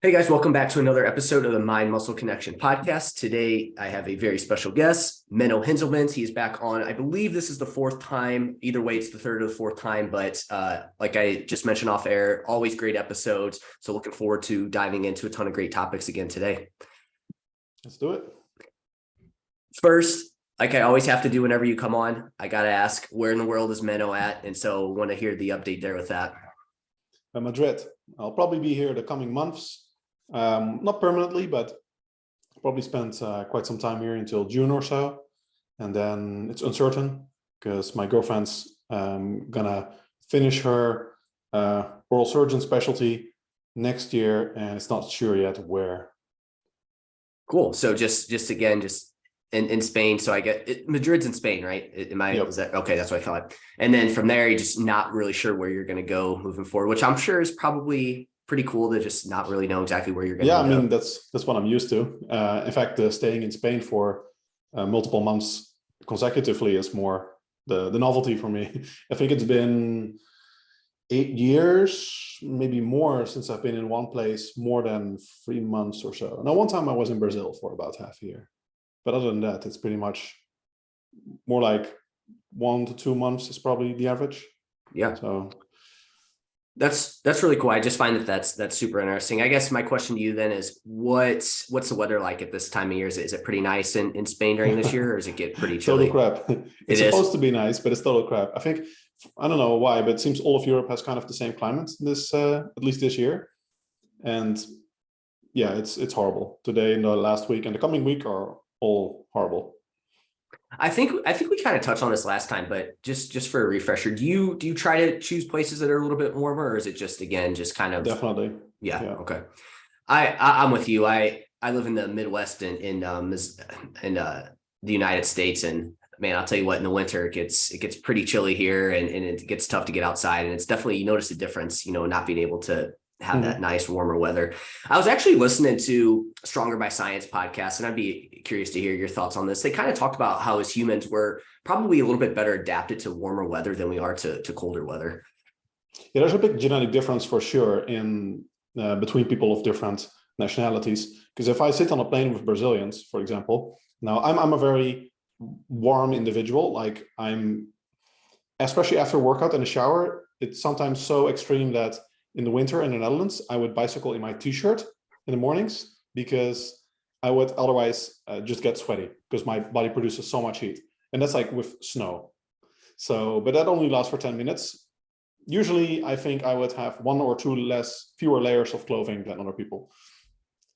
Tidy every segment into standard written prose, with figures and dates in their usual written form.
Hey guys, welcome back to another episode of the Mind Muscle Connection podcast. Today, I have a very special guest, Menno Henselmans. He is back on. I believe this is the fourth time. Either way, it's the third or the fourth time. But like I just mentioned off air, always great episodes. So looking forward to diving into a ton of great topics again today. Let's do it. First, like I always have to do whenever you come on, I got to ask, where in the world is Menno at? And so want to hear the update there with that. Madrid. I'll probably be here the coming months. Not permanently, but probably spend quite some time here until June or so. And then it's uncertain because my girlfriend's gonna finish her oral surgeon specialty next year, and it's not sure yet where. Cool. So just again, just in Spain. So I get it, Madrid's in Spain, right? Am I, Yep. Is that okay? That's what I thought. And then from there, you're just not really sure where you're going to go moving forward, which I'm sure is probably pretty cool to just not really know exactly where you're going to Yeah, go. I mean, that's what I'm used to. In fact, staying in Spain for multiple months consecutively is more the novelty for me. I think it's been 8 years, maybe more, since I've been in one place more than 3 months or so. Now, one time I was in Brazil for about half a year, but other than that, it's pretty much more like 1 to 2 months is probably the average. Yeah. So That's really cool. I just find that that's super interesting. I guess my question to you then is what's the weather like at this time of year? Is it pretty nice in Spain during this year, or does it get pretty chilly? total crap. It's supposed to be nice, but it's total crap. I think, I don't know why, but it seems all of Europe has kind of the same climate this at least this year. And yeah, it's horrible. Today and the last week and the coming week are all horrible. I think we kind of touched on this last time, but just for a refresher, do you try to choose places that are a little bit warmer, or is it just again just kind of Definitely. yeah. Yeah. Okay. I'm with you. I live in the Midwest in the United States, and man, I'll tell you what, in the winter it gets pretty chilly here, and it gets tough to get outside, and it's definitely, you notice the difference, not being able to have that nice warmer weather. I was actually listening to Stronger by Science podcast, and I'd be curious to hear your thoughts on this. They kind of talked about how as humans we're probably a little bit better adapted to warmer weather than we are to colder weather. Yeah, there's a big genetic difference for sure in between people of different nationalities. Because if I sit on a plane with Brazilians, for example, now I'm a very warm individual. Like I'm, especially after a workout in the shower, it's sometimes so extreme that in the winter in the Netherlands, I would bicycle in my t-shirt in the mornings because I would otherwise just get sweaty because my body produces so much heat. And that's like with snow. So, but that only lasts for 10 minutes. Usually I think I would have 1 or 2 fewer layers of clothing than other people.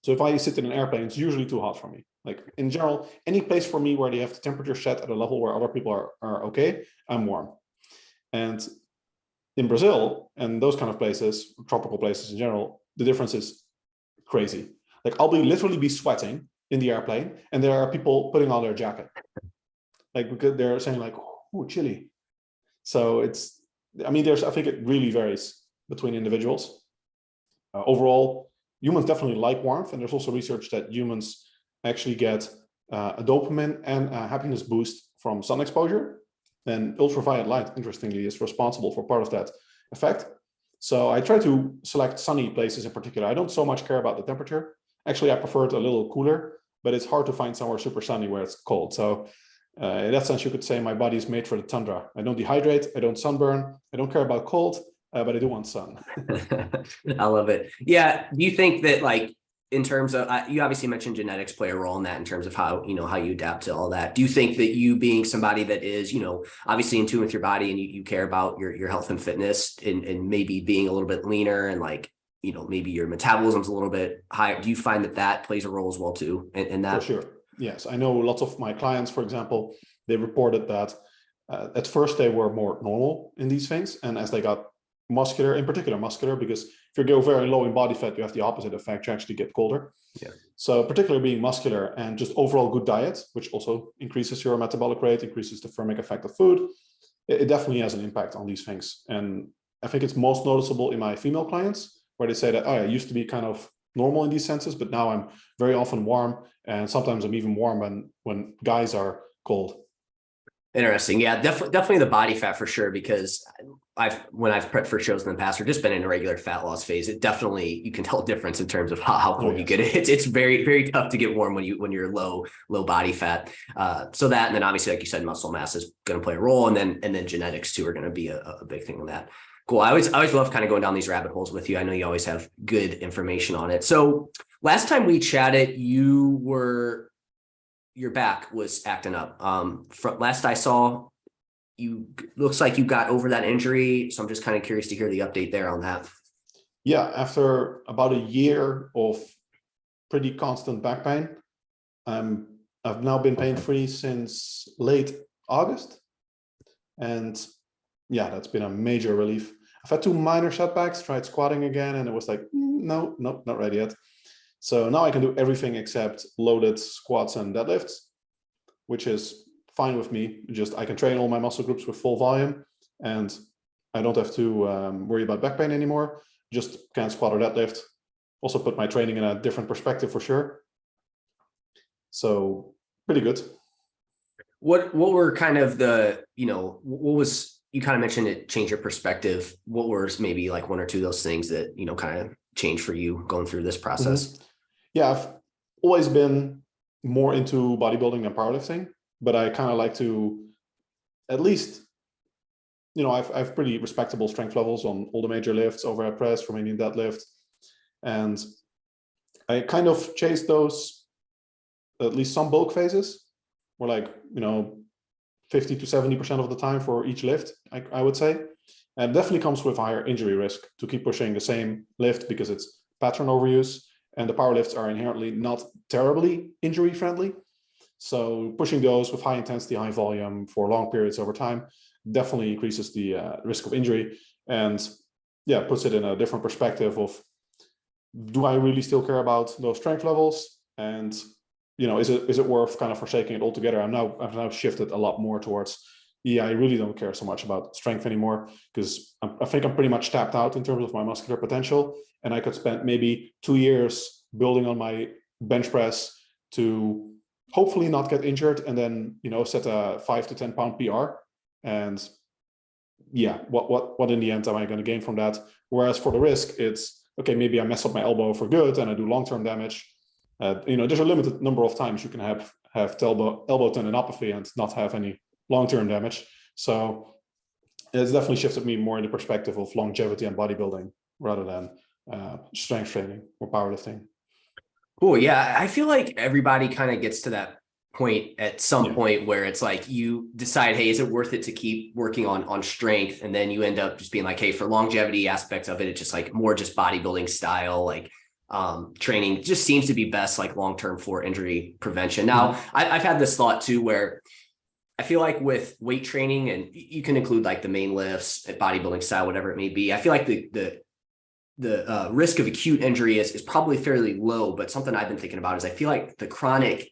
So if I sit in an airplane, it's usually too hot for me. Like in general, any place for me where they have the temperature set at a level where other people are okay, I'm warm. And in Brazil and those kind of places, tropical places in general, the difference is crazy. Like I'll literally be sweating in the airplane, and there are people putting on their jacket, like because they're saying like, "Oh, chilly." So I think it really varies between individuals. Overall, humans definitely like warmth, and there's also research that humans actually get a dopamine and a happiness boost from sun exposure. And ultraviolet light, interestingly, is responsible for part of that effect. So I try to select sunny places in particular. I don't so much care about the temperature. Actually, I prefer it a little cooler, but it's hard to find somewhere super sunny where it's cold. So in that sense, you could say my body is made for the tundra. I don't dehydrate, I don't sunburn, I don't care about cold, but I do want sun. I love it. Yeah. Do you think that, like, in terms of, you obviously mentioned genetics play a role in that in terms of how you adapt to all that. Do you think that you being somebody that is, obviously in tune with your body and you care about your health and fitness and maybe being a little bit leaner and like, maybe your metabolism's a little bit higher. Do you find that plays a role as well too in that? For sure. Yes. I know lots of my clients, for example, they reported that at first they were more normal in these things. And as they got muscular, in particular muscular, because if you go very low in body fat, you have the opposite effect. You actually get colder. Yeah. So particularly being muscular and just overall good diet, which also increases your metabolic rate, increases the thermic effect of food, it definitely has an impact on these things. And I think it's most noticeable in my female clients, where they say that, oh, I used to be kind of normal in these senses, but now I'm very often warm, and sometimes I'm even warm when guys are cold. Interesting. Yeah, definitely the body fat for sure, because when I've prepped for shows in the past or just been in a regular fat loss phase, it definitely, you can tell a difference in terms of how Oh cold you yes. get. It's very, very tough to get warm when you're low body fat. So that, and then obviously, like you said, muscle mass is going to play a role. And then genetics too are going to be a big thing in that. Cool. I always love kind of going down these rabbit holes with you. I know you always have good information on it. So last time we chatted, your back was acting up. From last I saw, you looks like you got over that injury. So I'm just kind of curious to hear the update there on that. Yeah, after about a year of pretty constant back pain, I've now been pain-free since late August. And yeah, that's been a major relief. I've had 2 minor setbacks, tried squatting again, and it was like, no, not ready yet. So now I can do everything except loaded squats and deadlifts, which is fine with me. Just I can train all my muscle groups with full volume, and I don't have to worry about back pain anymore. Just can squat or deadlift. Also put my training in a different perspective for sure. So pretty good. What were kind of what was, you kind of mentioned it changed your perspective. What were maybe like one or two of those things that, kind of changed for you going through this process? Yeah, I've always been more into bodybuilding than powerlifting, but I kind of like to at least, I've pretty respectable strength levels on all the major lifts, overhead press, Romanian deadlift, and I kind of chase those, at least some bulk phases, or like 50 to 70% of the time for each lift, I would say. And it definitely comes with higher injury risk to keep pushing the same lift because it's pattern overuse, and the power lifts are inherently not terribly injury friendly. So pushing those with high intensity, high volume for long periods over time definitely increases the risk of injury, and yeah, puts it in a different perspective of, do I really still care about those strength levels? And is it worth kind of forsaking it altogether? I've now shifted a lot more towards, yeah, I really don't care so much about strength anymore, because I think I'm pretty much tapped out in terms of my muscular potential, and I could spend maybe 2 years building on my bench press to hopefully not get injured, and then set a 5 to 10 pound PR. And yeah, what in the end am I going to gain from that? Whereas for the risk, it's okay, maybe I mess up my elbow for good and I do long-term damage. There's a limited number of times you can have elbow tendinopathy and not have any long-term damage. So it's definitely shifted me more in the perspective of longevity and bodybuilding rather than strength training or powerlifting. Cool. Yeah. I feel like everybody kind of gets to that point at some Yeah. point where it's like you decide, hey, is it worth it to keep working on strength? And then you end up just being like, hey, for longevity aspects of it, it's just like more just bodybuilding style, like training just seems to be best, like long-term for injury prevention. Now, I've had this thought too, where I feel like with weight training, and you can include like the main lifts, bodybuilding style, whatever it may be, I feel like the risk of acute injury is probably fairly low, but something I've been thinking about is I feel like the chronic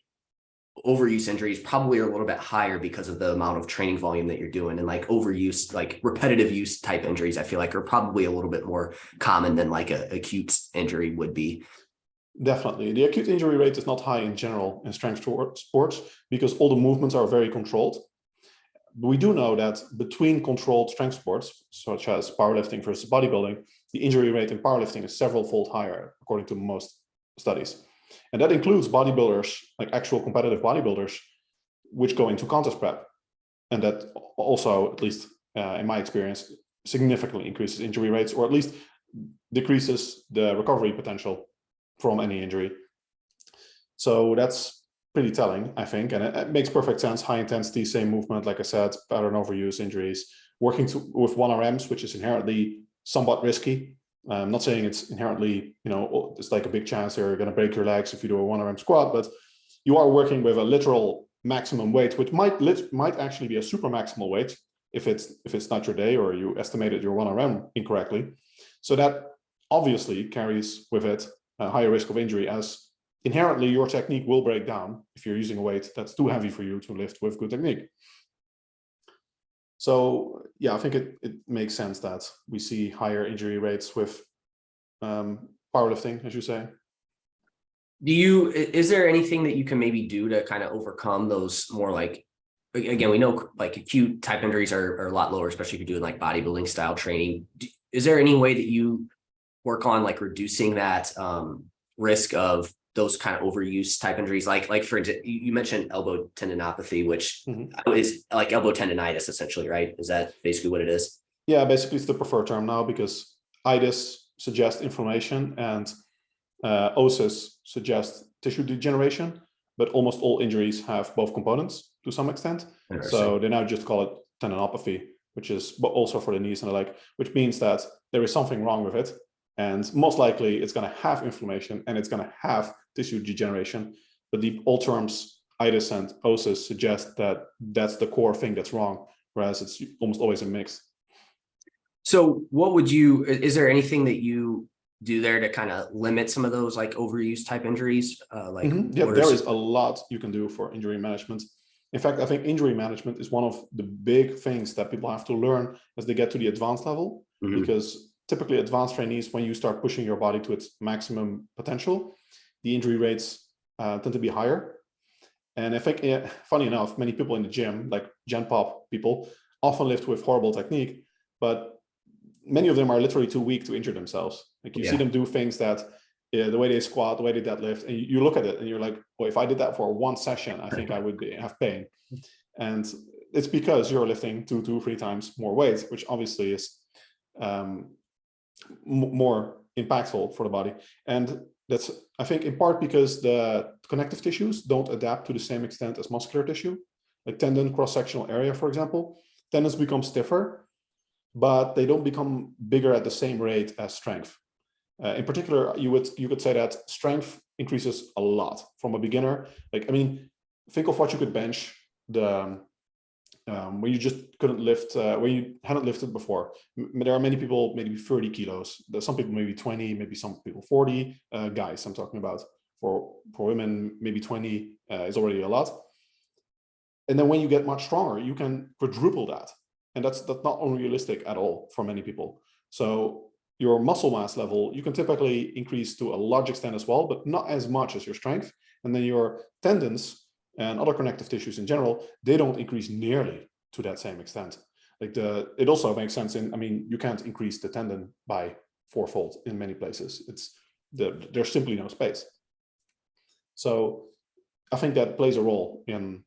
overuse injuries probably are a little bit higher because of the amount of training volume that you're doing, and like overuse, like repetitive use type injuries, I feel like are probably a little bit more common than like a acute injury would be. Definitely. The acute injury rate is not high in general in strength sports because all the movements are very controlled. We do know that between controlled strength sports, such as powerlifting versus bodybuilding, the injury rate in powerlifting is several fold higher, according to most studies. And that includes bodybuilders, like actual competitive bodybuilders, which go into contest prep. And that also, at least in my experience, significantly increases injury rates, or at least decreases the recovery potential from any injury. So that's pretty telling, I think, and it makes perfect sense. High intensity, same movement, like I said, pattern overuse injuries, working with 1RMs, which is inherently somewhat risky. I'm not saying it's inherently, it's like a big chance you're going to break your legs if you do a 1RM squat, but you are working with a literal maximum weight, which might actually be a super maximal weight if it's not your day, or you estimated your 1RM incorrectly. So that obviously carries with it a higher risk of injury, as inherently your technique will break down if you're using a weight that's too heavy for you to lift with good technique. So yeah, I think it makes sense that we see higher injury rates with powerlifting, as you say. Is there anything that you can maybe do to kind of overcome those more like again, we know like acute type injuries are a lot lower, especially if you're doing like bodybuilding style training. Is there any way that you work on like reducing that risk of those kind of overuse type injuries? Like for example, you mentioned elbow tendinopathy, which is like elbow tendonitis essentially, right? Is that basically what it is? Yeah, basically it's the preferred term now because itis suggests inflammation and osis suggests tissue degeneration, but almost all injuries have both components to some extent. So Interesting. they now just call it tendinopathy, which is also for the knees and the leg, which means that there is something wrong with it. And most likely it's going to have inflammation and it's going to have tissue degeneration. But the all terms itis and osis suggest that that's the core thing that's wrong, whereas it's almost always a mix. So what would you, is there anything that you do there to kind of limit some of those like overuse type injuries? Yeah, there is a lot you can do for injury management. In fact, I think injury management is one of the big things that people have to learn as they get to the advanced level, because typically advanced trainees, when you start pushing your body to its maximum potential, the injury rates tend to be higher. And I think, funny enough, many people in the gym, like Gen Pop people, often lift with horrible technique, but many of them are literally too weak to injure themselves. Like you see them do things that the way they squat, the way they deadlift, and you look at it and you're like, well, if I did that for one session, I think I would have pain. And it's because you're lifting 2-3 times more weight, which obviously is more impactful for the body. And that's, I think, in part because the connective tissues don't adapt to the same extent as muscular tissue, like tendon cross-sectional area, for example. Tendons become stiffer, but they don't become bigger at the same rate as strength. In particular, you could say that strength increases a lot from a beginner. Like, I mean, think of what you could bench when you just couldn't lift, when you hadn't lifted before. There are many people, maybe 30 kilos. Some people maybe 20, maybe some people 40. Guys, I'm talking about. For women, maybe 20 is already a lot. And then when you get much stronger, you can quadruple that. And that's not unrealistic at all for many people. So your muscle mass level, you can typically increase to a large extent as well, but not as much as your strength. And then your tendons and other connective tissues in general, they don't increase nearly to that same extent. Like it also makes sense in, I mean, you can't increase the tendon by fourfold in many places. There's simply no space. So I think that plays a role in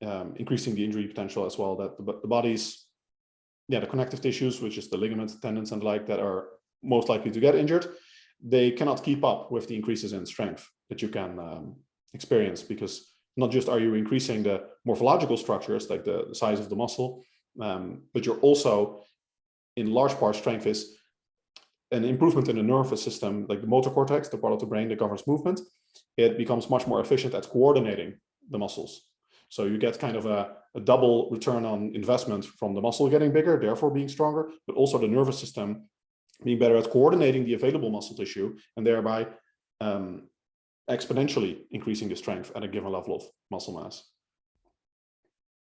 increasing the injury potential as well, that the body's, the connective tissues, which is the ligaments, tendons, and like that are most likely to get injured, they cannot keep up with the increases in strength that you can experience, because not just are you increasing the morphological structures, like the size of the muscle, but you're also, in large part, strength is an improvement in the nervous system, like the motor cortex, the part of the brain that governs movement. It becomes much more efficient at coordinating the muscles. So you get kind of a double return on investment from the muscle getting bigger, therefore being stronger, but also the nervous system being better at coordinating the available muscle tissue, and thereby exponentially increasing the strength at a given level of muscle mass.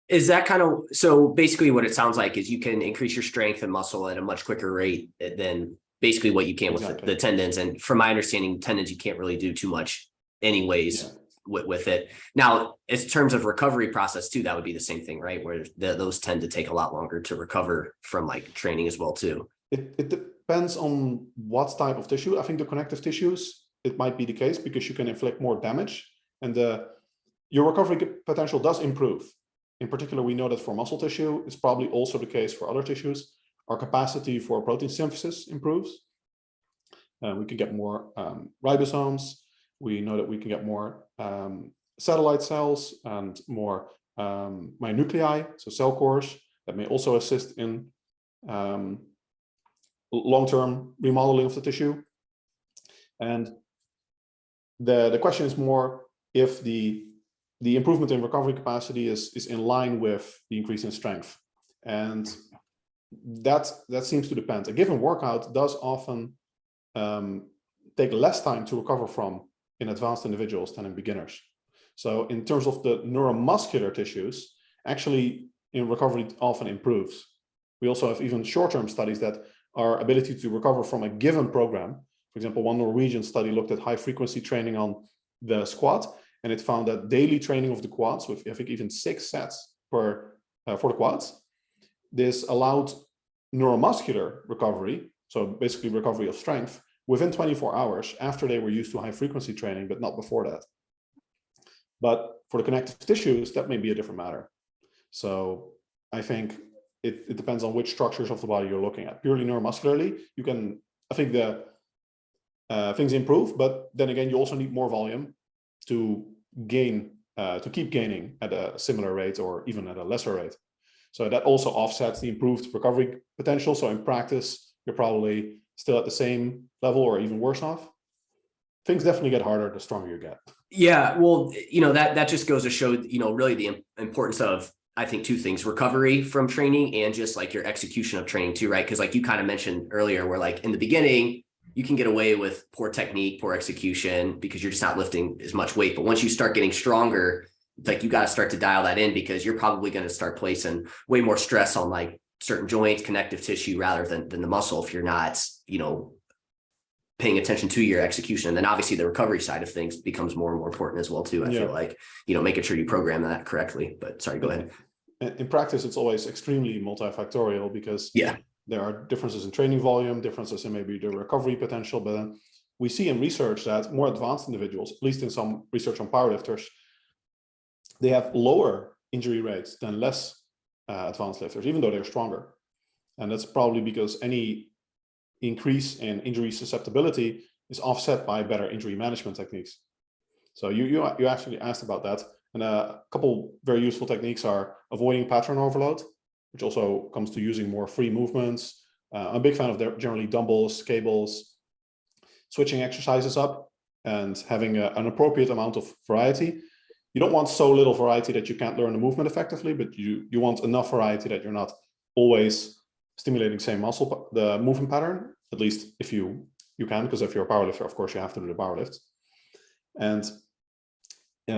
Is that kind of, so basically what it sounds like is you can increase your strength and muscle at a much quicker rate than basically what you can with the tendons. And from my understanding, tendons, you can't really do too much anyways with it. Now, in terms of recovery process too, that would be the same thing, right? Where those tend to take a lot longer to recover from like training as well too. It depends on what type of tissue. I think the connective tissues, it might be the case because you can inflict more damage, and your recovery potential does improve. In particular, we know that for muscle tissue, it's probably also the case for other tissues. Our capacity for protein synthesis improves. We can get more ribosomes. We know that we can get more satellite cells and more myonuclei, so cell cores, that may also assist in long-term remodeling of the tissue. And the question is more if the improvement in recovery capacity is in line with the increase in strength. And that seems to depend. A given workout does often take less time to recover from in advanced individuals than in beginners. So in terms of the neuromuscular tissues, actually in recovery often improves. We also have even short-term studies that our ability to recover from a given program, for example, one Norwegian study looked at high frequency training on the squat, and it found that daily training of the quads with, I think, even 6 sets for the quads. This allowed neuromuscular recovery, so basically recovery of strength, within 24 hours after they were used to high frequency training, but not before that. But for the connective tissues, that may be a different matter. So I think it depends on which structures of the body you're looking at. Purely neuromuscularly, you can, I think the things improve, but then again, you also need more volume to gain, to keep gaining at a similar rate or even at a lesser rate. So that also offsets the improved recovery potential. So in practice, you're probably still at the same level or even worse off. Things definitely get harder the stronger you get. Yeah, well, that just goes to show, really the importance of, I think, two things: recovery from training and just like your execution of training too, right? Because like you kind of mentioned earlier, where like in the beginning, you can get away with poor technique, poor execution because you're just not lifting as much weight. But once you start getting stronger, it's like you got to start to dial that in because you're probably going to start placing way more stress on like certain joints, connective tissue rather than the muscle if you're not, paying attention to your execution. And then obviously the recovery side of things becomes more and more important as well too. I feel like, making sure you program that correctly. But sorry, go ahead. In practice, it's always extremely multifactorial because there are differences in training volume, differences in maybe the recovery potential. But then we see in research that more advanced individuals, at least in some research on powerlifters, they have lower injury rates than less advanced lifters, even though they're stronger. And that's probably because any increase in injury susceptibility is offset by better injury management techniques. So you actually asked about that. And a couple very useful techniques are avoiding pattern overload, which also comes to using more free movements. I'm a big fan of generally dumbbells, cables, switching exercises up and having an appropriate amount of variety. You don't want so little variety that you can't learn the movement effectively, but you want enough variety that you're not always stimulating same muscle, the movement pattern, at least if you can, because if you're a powerlifter, of course, you have to do the power lifts. And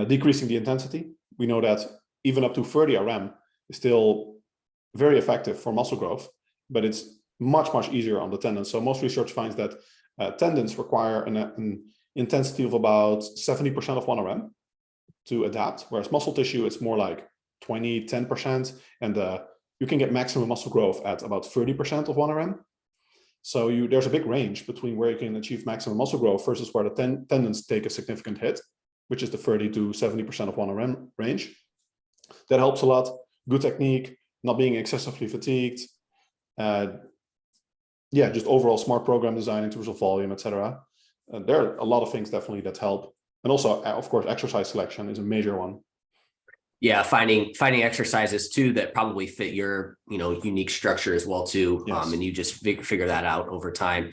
decreasing the intensity. We know that even up to 30 RM is still very effective for muscle growth, but it's much, much easier on the tendons. So most research finds that tendons require an intensity of about 70% of 1 RM to adapt, whereas muscle tissue, it's more like 20, 10%, and you can get maximum muscle growth at about 30% of 1 RM. So there's a big range between where you can achieve maximum muscle growth versus where the tendons take a significant hit, which is the 30 to 70% of 1 RM range. That helps a lot. Good technique, not being excessively fatigued. Just overall smart program design in terms of volume, etc. There are a lot of things definitely that help. And also, of course, exercise selection is a major one. Yeah, finding exercises too that probably fit your unique structure as well too. Yes. And you just figure that out over time.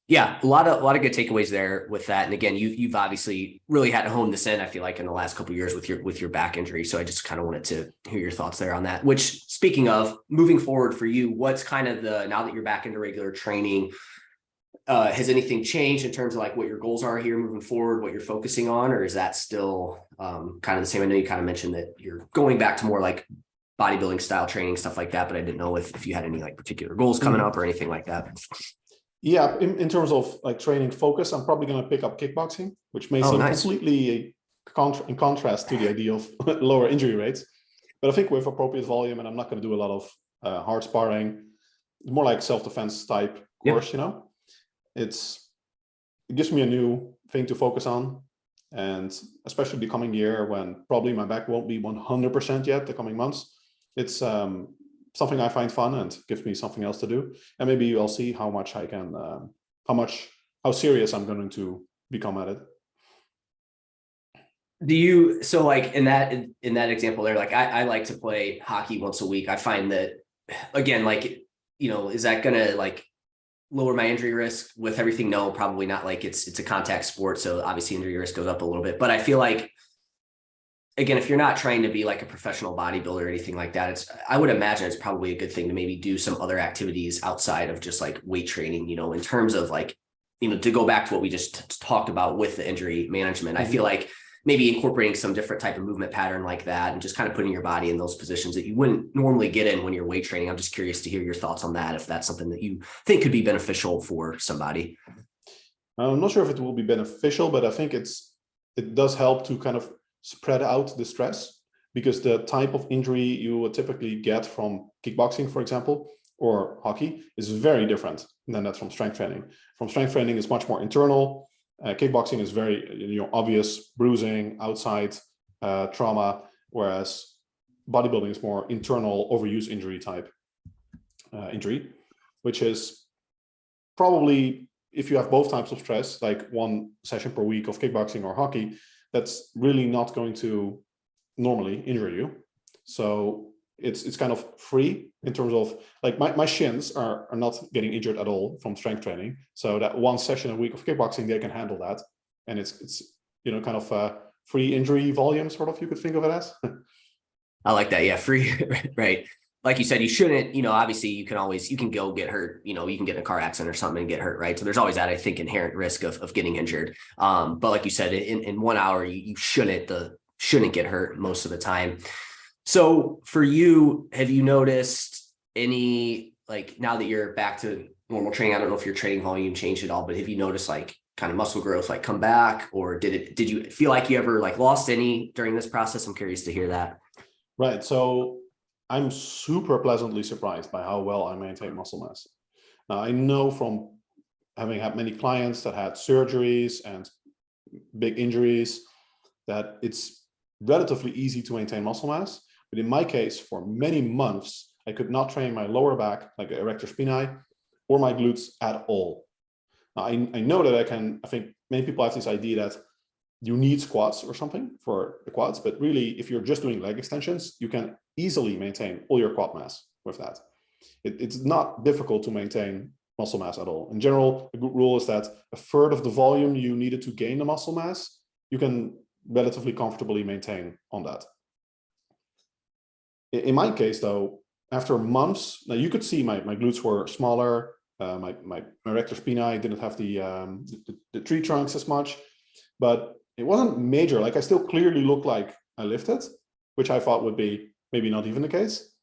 Yeah, a lot of good takeaways there with that. And again, you've obviously really had to hone this in, I feel like, in the last couple of years with your back injury. So I just kind of wanted to hear your thoughts there on that. Which, speaking of moving forward for you, what's kind of now that you're back into regular training, has anything changed in terms of like what your goals are here moving forward, what you're focusing on, or is that still kind of the same? I know you kind of mentioned that you're going back to more like bodybuilding style training, stuff like that, but I didn't know if you had any like particular goals coming up or anything like that. Yeah, in terms of like training focus, I'm probably going to pick up kickboxing, which may seem completely in contrast to the idea of lower injury rates. But I think with appropriate volume, and I'm not going to do a lot of hard sparring, more like self-defense type course, it gives me a new thing to focus on. And especially the coming year when probably my back won't be 100% yet, the coming months, it's something I find fun and gives me something else to do. And maybe I'll see how much I can, how serious I'm going to become at it. So like in that example there, like I like to play hockey once a week. I find that, again, like, is that going to like lower my injury risk with everything? No, probably not. Like it's a contact sport. So obviously injury risk goes up a little bit, but I feel like, again, if you're not trying to be like a professional bodybuilder or anything like that, I would imagine it's probably a good thing to maybe do some other activities outside of just like weight training, in terms of like, to go back to what we just talked about with the injury management. I feel like maybe incorporating some different type of movement pattern like that and just kind of putting your body in those positions that you wouldn't normally get in when you're weight training. I'm just curious to hear your thoughts on that, if that's something that you think could be beneficial for somebody. I'm not sure if it will be beneficial, but I think it does help to kind of spread out the stress. because the type of injury you would typically get from kickboxing, for example, or hockey is very different than that from strength training. From strength training is much more internal. Kickboxing is very obvious bruising, outside trauma, whereas bodybuilding is more internal overuse injury type injury, which is probably, if you have both types of stress, like one session per week of kickboxing or hockey, that's really not going to normally injure you. So it's kind of free in terms of, like, my shins are not getting injured at all from strength training. So that one session a week of kickboxing, they can handle that. And it's kind of free injury volume, sort of, you could think of it as. I like that. Yeah. Free. Right. Like you said, you shouldn't, obviously you can go get hurt, you can get in a car accident or something and get hurt. Right. So there's always that, I think, inherent risk of getting injured. But like you said, in 1 hour, you shouldn't get hurt most of the time. So for you, have you noticed any, like, now that you're back to normal training, I don't know if your training volume changed at all, but have you noticed like kind of muscle growth, like come back, or did you feel like you ever like lost any during this process? I'm curious to hear that. Right. So I'm super pleasantly surprised by how well I maintain muscle mass. Now, I know from having had many clients that had surgeries and big injuries that it's relatively easy to maintain muscle mass. But in my case, for many months, I could not train my lower back, like erector spinae, or my glutes at all. Now, I know that I think many people have this idea that you need squats or something for the quads, but really, if you're just doing leg extensions, you can easily maintain all your quad mass with that. It's not difficult to maintain muscle mass at all. In general, a good rule is that a third of the volume you needed to gain the muscle mass, you can relatively comfortably maintain on that. In my case, though, after months, now you could see my glutes were smaller. My erector spinae didn't have the tree trunks as much, but it wasn't major. Like, I still clearly looked like I lifted, which I thought would be maybe not even the case.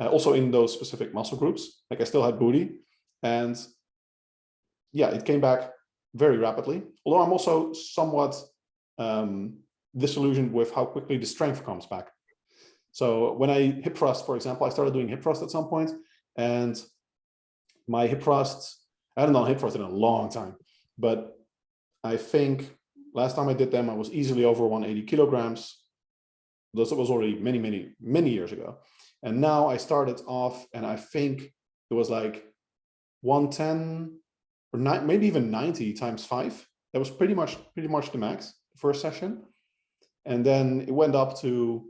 Also in those specific muscle groups, like I still had booty, and yeah, it came back very rapidly. Although I'm also somewhat disillusioned with how quickly the strength comes back. So when I hip thrust, for example, I started doing hip thrust at some point, and my hip thrusts, I hadn't done hip thrust in a long time, but I think last time I did them, I was easily over 180 kilograms. This was already many years ago. And now I started off, and I think it was like 110 or maybe even 90 times 5. That was pretty much the max, the first session. And then it went up to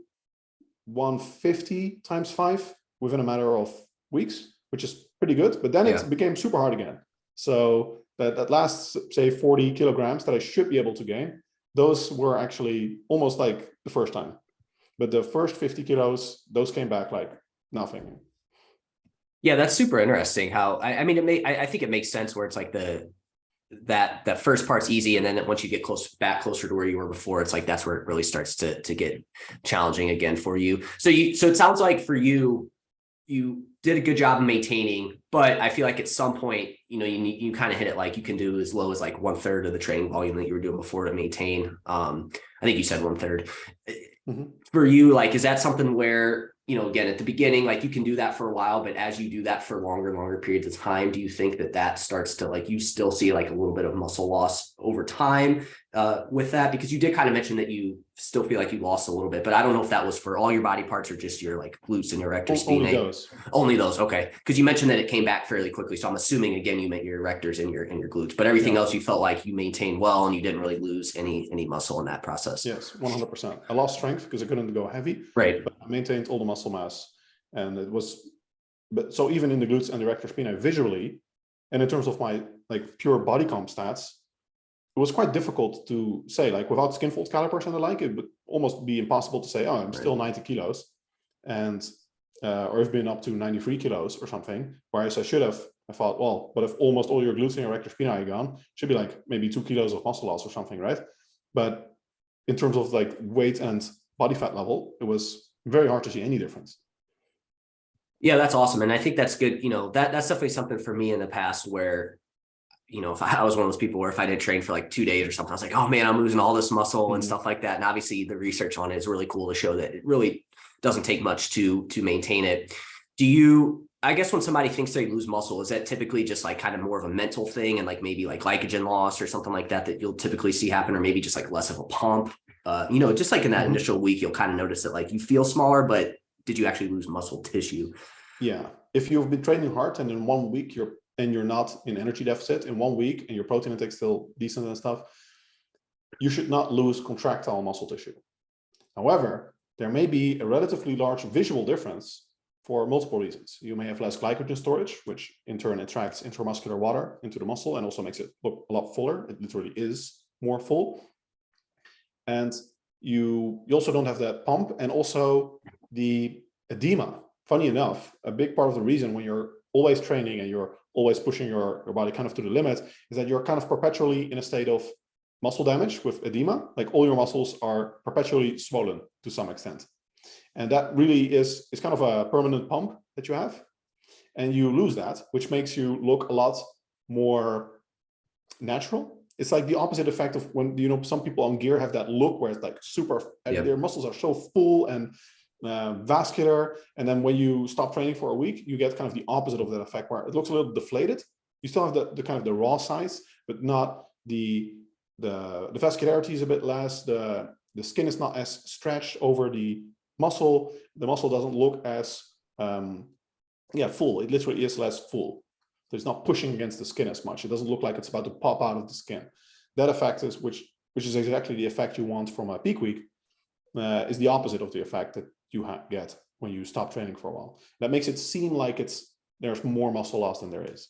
150 times 5 within a matter of weeks, which is pretty good. But then it became super hard again. So that last, say, 40 kilograms that I should be able to gain, those were actually almost like the first time. But the first 50 kilos, those came back like nothing. Yeah, that's super interesting. How I think it makes sense where it's like that first part's easy, and then once you get closer to where you were before, it's like that's where it really starts to get challenging again for you. So it sounds like for you did a good job of maintaining, but I feel like at some point, you kind of hit it, like you can do as low as like 1/3 of the training volume that you were doing before to maintain. I think you said 1/3. Mm-hmm. For you, like, is that something where, again, at the beginning, like you can do that for a while, but as you do that for longer periods of time, do you think that starts to, like, you still see like a little bit of muscle loss over time with that? Because you did kind of mention that you still feel like you lost a little bit, but I don't know if that was for all your body parts or just your like glutes and your erector spinae. Only those. Okay. Because you mentioned that it came back fairly quickly. So I'm assuming, again, you meant your erectors and your glutes, but everything else you felt like you maintained well and you didn't really lose any muscle in that process. Yes, 100%. I lost strength because I couldn't go heavy. Right. But I maintained all the muscle mass. And it was, but so even in the glutes and the erector spinae visually, and in terms of my like pure body comp stats, it was quite difficult to say, like, without skin fold calipers and the like, it would almost be impossible to say, oh, I'm still 90 kilos and or I've been up to 93 kilos or something. Whereas I thought, well, but if almost all your glutes and your erector spinae are gone, it should be like maybe 2 kilos of muscle loss or something, right? But in terms of like weight and body fat level, it was very hard to see any difference. Yeah, that's awesome. And I think that's good. That's definitely something for me in the past where, if I was one of those people where if I didn't train for like 2 days or something, I was like, oh man, I'm losing all this muscle and stuff like that. And obviously the research on it is really cool to show that it really doesn't take much to maintain it. I guess when somebody thinks they lose muscle, is that typically just like kind of more of a mental thing and like maybe like glycogen loss or something like that you'll typically see happen, or maybe just like less of a pump? Just like in that initial week, you'll kind of notice that like you feel smaller, but did you actually lose muscle tissue? Yeah. If you've been training hard and in 1 week you're not in energy deficit in 1 week and your protein intake still decent and stuff, you should not lose contractile muscle tissue. However, there may be a relatively large visual difference for multiple reasons. You may have less glycogen storage, which in turn attracts intramuscular water into the muscle and also makes it look a lot fuller. It literally is more full. And you also don't have that pump, and also the edema. Funny enough, a big part of the reason when you're always training and you're always pushing your body kind of to the limit is that you're kind of perpetually in a state of muscle damage with edema. Like all your muscles are perpetually swollen to some extent. And that really is kind of a permanent pump that you have. And you lose that, which makes you look a lot more natural. It's like the opposite effect of when, some people on gear have that look where it's like super, their muscles are so full and vascular. And then when you stop training for a week, you get kind of the opposite of that effect where it looks a little deflated. You still have the kind of the raw size, but not the vascularity is a bit less. The skin is not as stretched over the muscle. The muscle doesn't look as full. It literally is less full. So it's not pushing against the skin as much. It doesn't look like it's about to pop out of the skin. That effect is, which is exactly the effect you want from a peak week, is the opposite of the effect that you get when you stop training for a while. That makes it seem like there's more muscle loss than there is.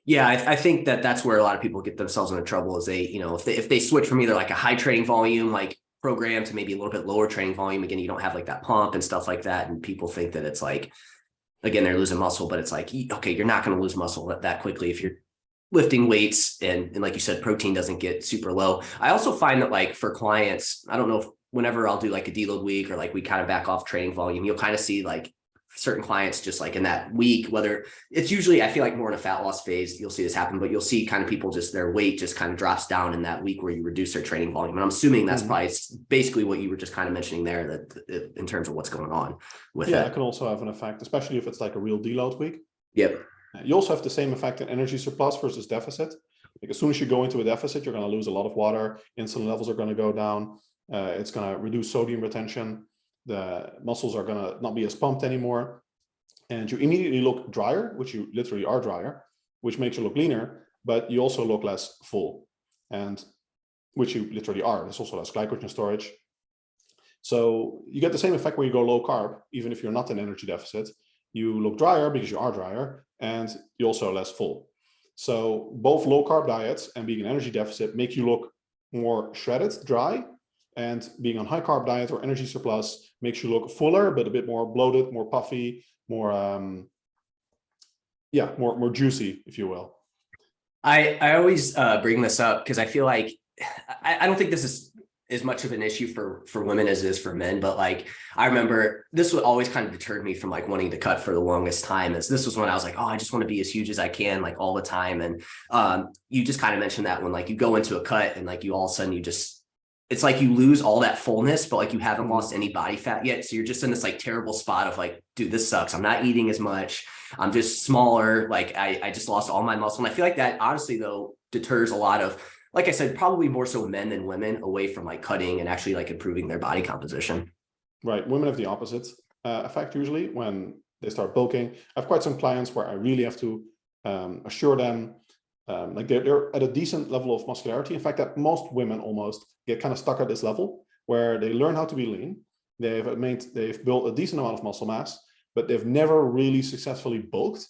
Yeah, I think that's where a lot of people get themselves into trouble is if they switch from either like a high training volume like program to maybe a little bit lower training volume, again, you don't have like that pump and stuff like that, and people think that it's like, again, they're losing muscle, but it's like, okay, you're not going to lose muscle that quickly if you're lifting weights and like you said, protein doesn't get super low. I also find that like for clients, I don't know if whenever I'll do like a deload week or like we kind of back off training volume, you'll kind of see like certain clients just like in that week, whether it's usually, I feel like more in a fat loss phase, you'll see this happen, but you'll see kind of people just their weight just kind of drops down in that week where you reduce their training volume. And I'm assuming that's probably basically what you were just kind of mentioning there, that in terms of what's going on with that can also have an effect, especially if it's like a real deload week. Yep. You also have the same effect in energy surplus versus deficit. Like as soon as you go into a deficit, you're going to lose a lot of water. Insulin levels are going to go down. It's going to reduce sodium retention. The muscles are going to not be as pumped anymore. And you immediately look drier, which you literally are drier, which makes you look leaner, but you also look less full, and which you literally are. There's also less glycogen storage. So you get the same effect when you go low carb, even if you're not in energy deficit. You look drier because you are drier, and you're also less full. So both low carb diets and being in energy deficit make you look more shredded, dry, and being on high carb diet or energy surplus makes you look fuller, but a bit more bloated, more puffy, more juicy, if you will. I always bring this up because I feel like I don't think this is as much of an issue for women as it is for men, but like I remember this would always kind of deterred me from like wanting to cut for the longest time. As this was when I was like, oh, I just want to be as huge as I can, like all the time. And you just kind of mentioned that when like you go into a cut and like you all of a sudden it's like you lose all that fullness, but like you haven't lost any body fat yet. So you're just in this like terrible spot of like, dude, this sucks. I'm not eating as much. I'm just smaller. Like I just lost all my muscle. And I feel like that honestly though deters a lot of, like I said, probably more so men than women away from like cutting and actually like improving their body composition. Right. Women have the opposite effect usually when they start bulking. I have quite some clients where I really have to assure them like they're at a decent level of muscularity. In fact, that most women almost get kind of stuck at this level where they learn how to be lean. They've built a decent amount of muscle mass, but they've never really successfully bulked.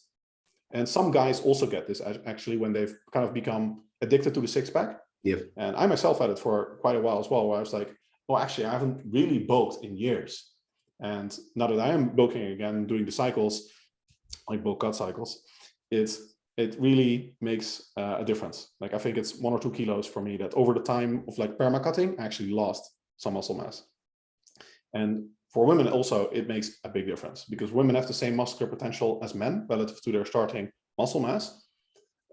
And some guys also get this actually when they've kind of become addicted to the six pack. Yep. And I myself had it for quite a while as well, where I was like, oh, actually, I haven't really bulked in years. And now that I am bulking again, doing the cycles, like bulk cut cycles, it really makes a difference. Like I think it's 1 or 2 kilos for me that over the time of like perma-cutting, I actually lost some muscle mass. And for women also, it makes a big difference because women have the same muscular potential as men relative to their starting muscle mass.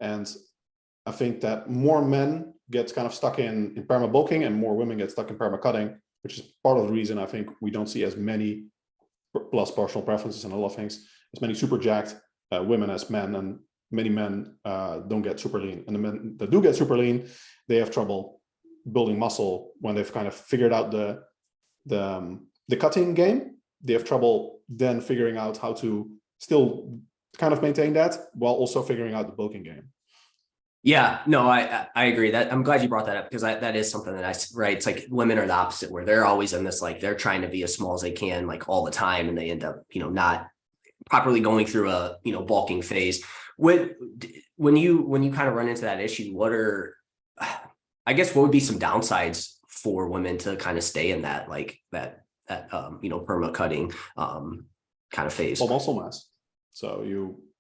And I think that more men get kind of stuck in perma bulking and more women get stuck in perma cutting, which is part of the reason I think we don't see as many plus personal preferences and a lot of things, as many super jacked women as men, and many men don't get super lean. And the men that do get super lean, they have trouble building muscle when they've kind of figured out the cutting game. They have trouble then figuring out how to still kind of maintain that while also figuring out the bulking game. Yeah, no, I agree. That I'm glad you brought that up, because that is something that right. It's like women are the opposite, where they're always in this, like, they're trying to be as small as they can, like, all the time, and they end up, not properly going through a, bulking phase. When you kind of run into that issue, I guess what would be some downsides for women to kind of stay in that, like that perma cutting kind of phase? Well, muscle mass. So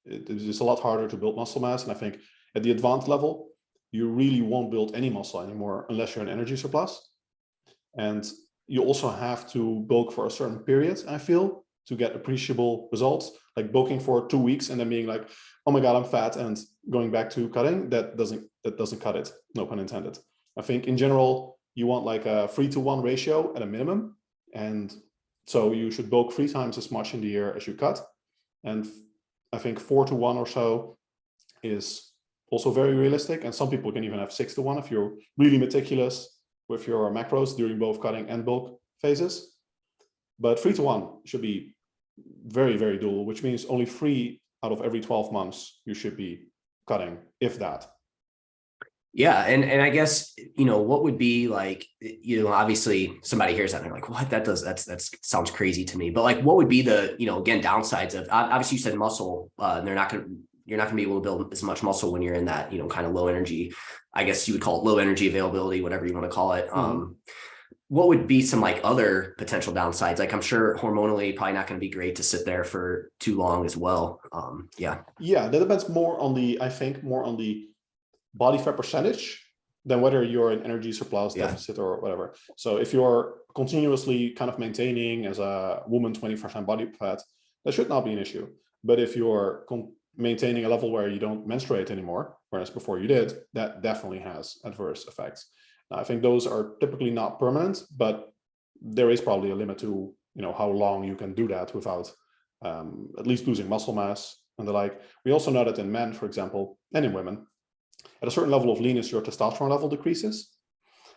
it's just a lot harder to build muscle mass, and I think at the advanced level, you really won't build any muscle anymore unless you're in energy surplus. And you also have to bulk for a certain period, I feel, to get appreciable results. Like bulking for 2 weeks and then being like, oh my God, I'm fat, and going back to cutting, that doesn't cut it, no pun intended. I think in general, you want like a 3-to-1 ratio at a minimum. And so you should bulk 3 times as much in the year as you cut. And I think 4-to-1 or so is also very realistic, and some people can even have 6-to-1 if you're really meticulous with your macros during both cutting and bulk phases. But 3-to-1 should be very, very doable, which means only 3 out of every 12 months you should be cutting, if that. Yeah, and I guess what would be like, obviously somebody hears that and they're like, what, that sounds crazy to me, but like, what would be the again, downsides of, obviously you said muscle, and you're not going to be able to build as much muscle when you're in that, kind of low energy, I guess you would call it low energy availability, whatever you want to call it. Mm-hmm. What would be some like other potential downsides? Like, I'm sure hormonally probably not going to be great to sit there for too long as well. Yeah, that depends more on the body fat percentage than whether you're in energy surplus, deficit, or whatever. So if you're continuously kind of maintaining as a woman 20% body fat, that should not be an issue. But if you're maintaining a level where you don't menstruate anymore, whereas before you did, that definitely has adverse effects. Now, I think those are typically not permanent, but there is probably a limit to how long you can do that without at least losing muscle mass and the like. We also know that in men, for example, and in women, at a certain level of leanness, your testosterone level decreases.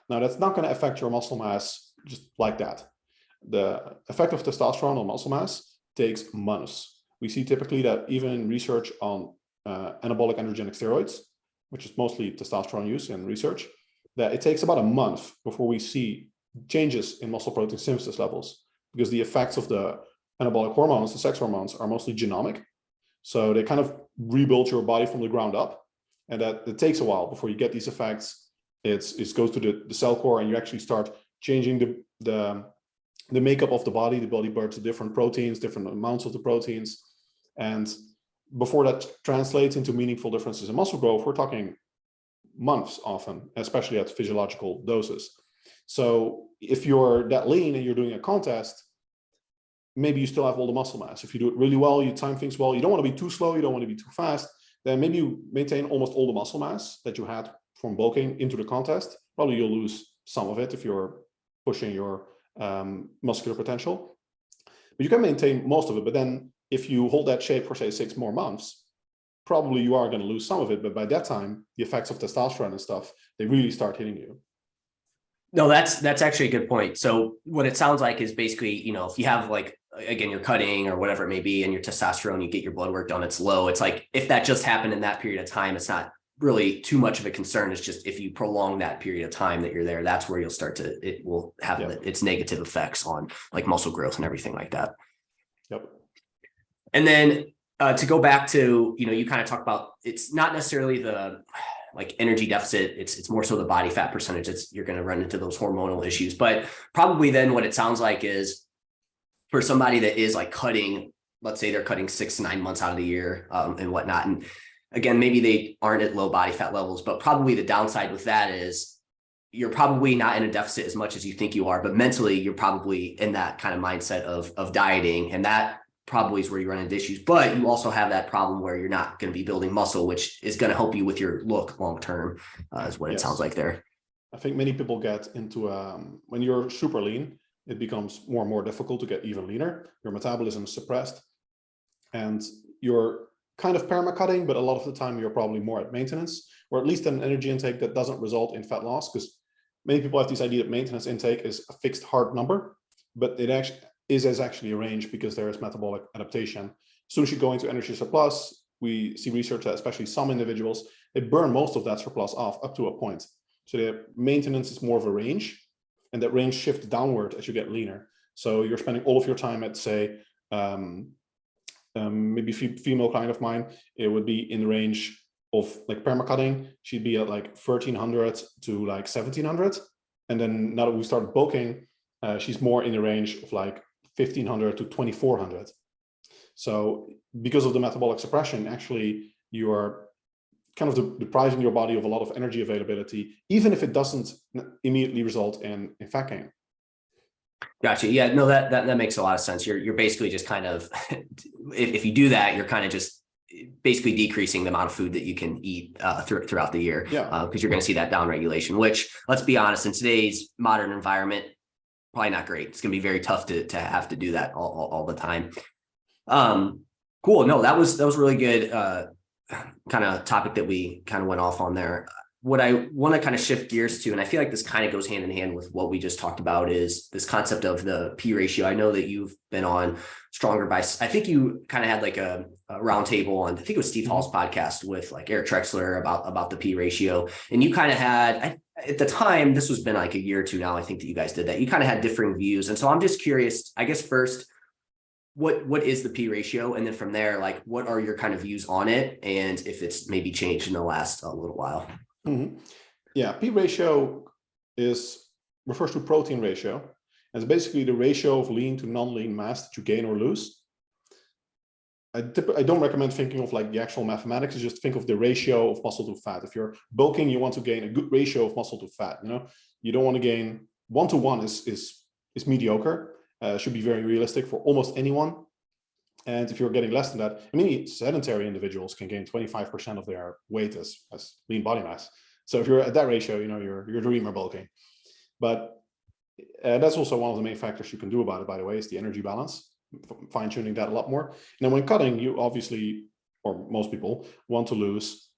Now, that's not going to affect your muscle mass just like that. The effect of testosterone on muscle mass takes months. We see typically that even in research on anabolic androgenic steroids, which is mostly testosterone use in research, that it takes about a month before we see changes in muscle protein synthesis levels, because the effects of the anabolic hormones, the sex hormones, are mostly genomic. So they kind of rebuild your body from the ground up, and that it takes a while before you get these effects. It goes to the cell core, and you actually start changing the makeup of the body. The body burns different proteins, different amounts of the proteins. And before that translates into meaningful differences in muscle growth, we're talking months often, especially at physiological doses. So if you're that lean and you're doing a contest, maybe you still have all the muscle mass. If you do it really well, you time things well, you don't want to be too slow, you don't want to be too fast, then maybe you maintain almost all the muscle mass that you had from bulking into the contest. Probably you'll lose some of it if you're pushing your muscular potential, but you can maintain most of it. But then if you hold that shape for say 6 more months, probably you are going to lose some of it. But by that time, the effects of testosterone and stuff, they really start hitting you. No, that's actually a good point. So what it sounds like is basically, if you have, like, again, you're cutting or whatever it may be, and your testosterone, you get your blood work done, it's low. It's like, if that just happened in that period of time, it's not really too much of a concern. It's just if you prolong that period of time that you're there, that's where it will have its negative effects on like muscle growth and everything like that. Yep. And then to go back to, you kind of talk about, it's not necessarily the like energy deficit. It's more so the body fat percentage. You're going to run into those hormonal issues, but probably then what it sounds like is for somebody that is like cutting, let's say they're cutting 6 to 9 months out of the year and whatnot. And again, maybe they aren't at low body fat levels, but probably the downside with that is you're probably not in a deficit as much as you think you are, but mentally you're probably in that kind of mindset of dieting. And that probably is where you run into issues. But you also have that problem where you're not going to be building muscle, which is going to help you with your look long term, is what it sounds like there. I think many people get into when you're super lean, it becomes more and more difficult to get even leaner. Your metabolism is suppressed, and you're kind of perma-cutting, but a lot of the time you're probably more at maintenance, or at least an energy intake that doesn't result in fat loss, because many people have this idea that maintenance intake is a fixed hard number, but it actually is actually a range because there is metabolic adaptation. As soon as you go into energy surplus, we see research that especially some individuals, they burn most of that surplus off up to a point. So the maintenance is more of a range, and that range shifts downward as you get leaner. So you're spending all of your time at, say, maybe female client of mine, it would be in the range of like perma-cutting. She'd be at like 1300 to like 1700. And then now that we started bulking, she's more in the range of like 1500 to 2400. So because of the metabolic suppression, actually you are kind of depriving your body of a lot of energy availability, even if it doesn't immediately result in fat gain. Gotcha. Yeah, no, that makes a lot of sense. You're basically just kind of, if you do that, you're kind of just basically decreasing the amount of food that you can eat throughout the year. Yeah. Because you're going to see that down regulation, which, let's be honest, in today's modern environment, probably not great. It's going to be very tough to have to do that all the time. Cool. No, that was really good kind of topic that we kind of went off on there. What I want to kind of shift gears to, and I feel like this kind of goes hand in hand with what we just talked about, is this concept of the P ratio. I know that you've been on Stronger by, I think you kind of had like a roundtable on, I think it was Steve Hall's podcast with like Eric Trexler about the P ratio. And you kind of had, at the time, this was been like a year or two now, I think that you guys did that. You kind of had differing views. And so I'm just curious, I guess first, what is the P ratio? And then from there, like, what are your kind of views on it? And if it's maybe changed in the last little while? Mm-hmm. Yeah, P ratio refers to protein ratio. And it's basically the ratio of lean to non-lean mass that you gain or lose. I don't recommend thinking of like the actual mathematics. Just think of the ratio of muscle to fat. If you're bulking, you want to gain a good ratio of muscle to fat. You don't want to gain 1-to-1 is mediocre. Should be very realistic for almost anyone. And if you're getting less than that, I mean, sedentary individuals can gain 25% of their weight as lean body mass. So if you're at that ratio, you're dreamer bulking. But that's also one of the main factors you can do about it, by the way, is the energy balance, fine-tuning that a lot more. And then when cutting, you obviously, or most people, want to lose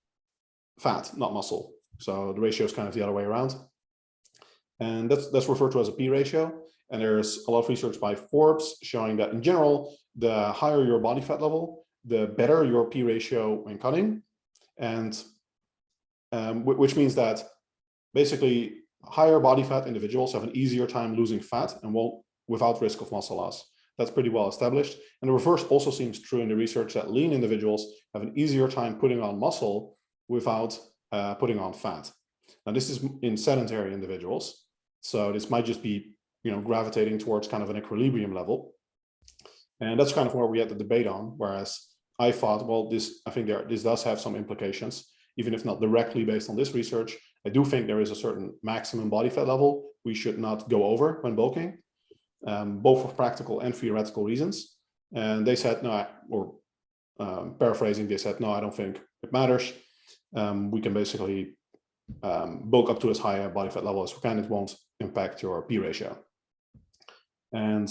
fat, not muscle. So the ratio is kind of the other way around. And that's referred to as a P ratio. And there's a lot of research by Forbes showing that in general, the higher your body fat level, the better your P ratio when cutting. And which means that basically higher body fat individuals have an easier time losing fat and without risk of muscle loss. That's pretty well established. And the reverse also seems true in the research, that lean individuals have an easier time putting on muscle without putting on fat. Now, this is in sedentary individuals. So this might just be gravitating towards kind of an equilibrium level. And that's kind of where we had the debate on, whereas I thought, well, I think this does have some implications, even if not directly based on this research. I do think there is a certain maximum body fat level we should not go over when bulking, both for practical and theoretical reasons. And they said, no, or paraphrasing, they said, no, I don't think it matters. We can basically bulk up to as high a body fat level as we can. It won't impact your P ratio. And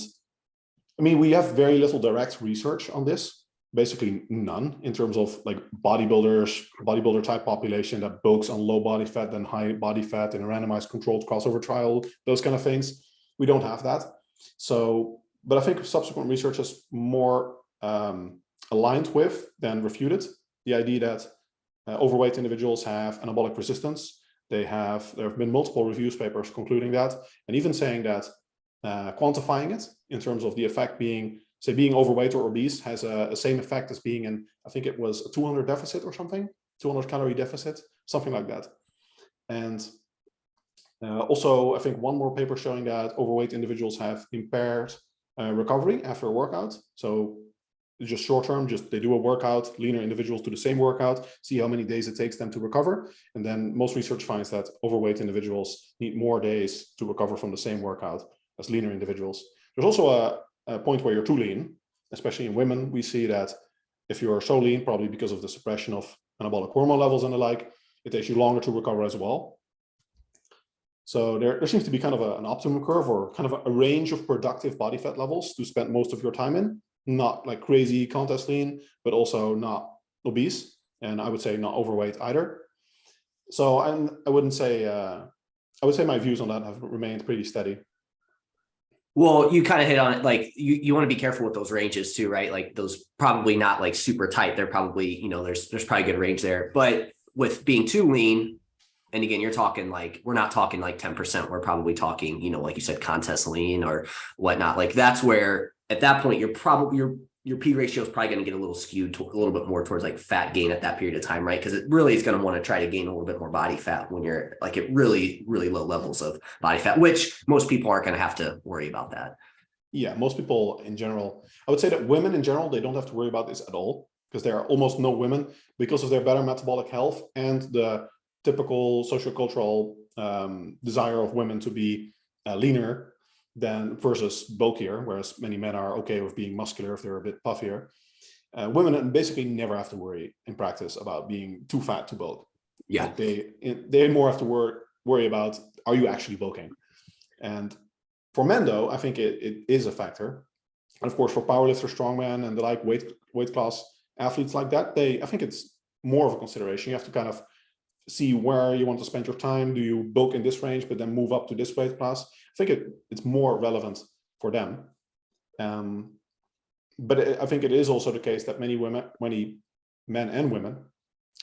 I mean, we have very little direct research on this, basically none, in terms of like bodybuilder type population that bulks on low body fat than high body fat in a randomized controlled crossover trial, those kind of things. We don't have that. So, but I think subsequent research is more aligned with than refuted the idea that overweight individuals have anabolic resistance. There have been multiple reviews papers concluding that, and even saying that quantifying it in terms of the effect being, say, being overweight or obese has a same effect as being in, I think it was a 200 deficit or something, 200 calorie deficit, something like that. And also, I think one more paper showing that overweight individuals have impaired recovery after a workout. So just short term, they do a workout, leaner individuals do the same workout, see how many days it takes them to recover. And then most research finds that overweight individuals need more days to recover from the same workout as leaner individuals. There's also a point where you're too lean. especially in women, we see that if you're so lean, probably because of the suppression of anabolic hormone levels and the like, it takes you longer to recover as well. So there seems to be kind of an optimum curve, or kind of a range of productive body fat levels to spend most of your time in, not like crazy contest lean, but also not obese. And I would say not overweight either. So I wouldn't say, I would say my views on that have remained pretty steady. Well, you kind of hit on it. Like you want to be careful with those ranges too, right? Like those probably not like super tight. They're probably, there's probably good range there. But with being too lean, and again, you're talking like, we're not talking like 10%. We're probably talking, like you said, contest lean or whatnot. Like that's where at that point, you're probably, your P ratio is probably going to get a little skewed to a little bit more towards like fat gain at that period of time, right? Because it really is going to want to try to gain a little bit more body fat when you're like at really, really low levels of body fat, which most people aren't going to have to worry about that. Yeah, most people in general, I would say that women in general, they don't have to worry about this at all, because there are almost no women, because of their better metabolic health and the typical sociocultural desire of women to be leaner than versus bulkier, whereas many men are okay with being muscular if they're a bit puffier. Women basically never have to worry in practice about being too fat to bulk. Yeah. Like they more have to worry about, are you actually bulking? And for men, though, I think it is a factor. And of course, for powerlifters, strongmen, and the like weight class athletes like that, I think it's more of a consideration. You have to kind of see where you want to spend your time. Do you bulk in this range, but then move up to this weight class? I think it's more relevant for them. But I think it is also the case that many men and women,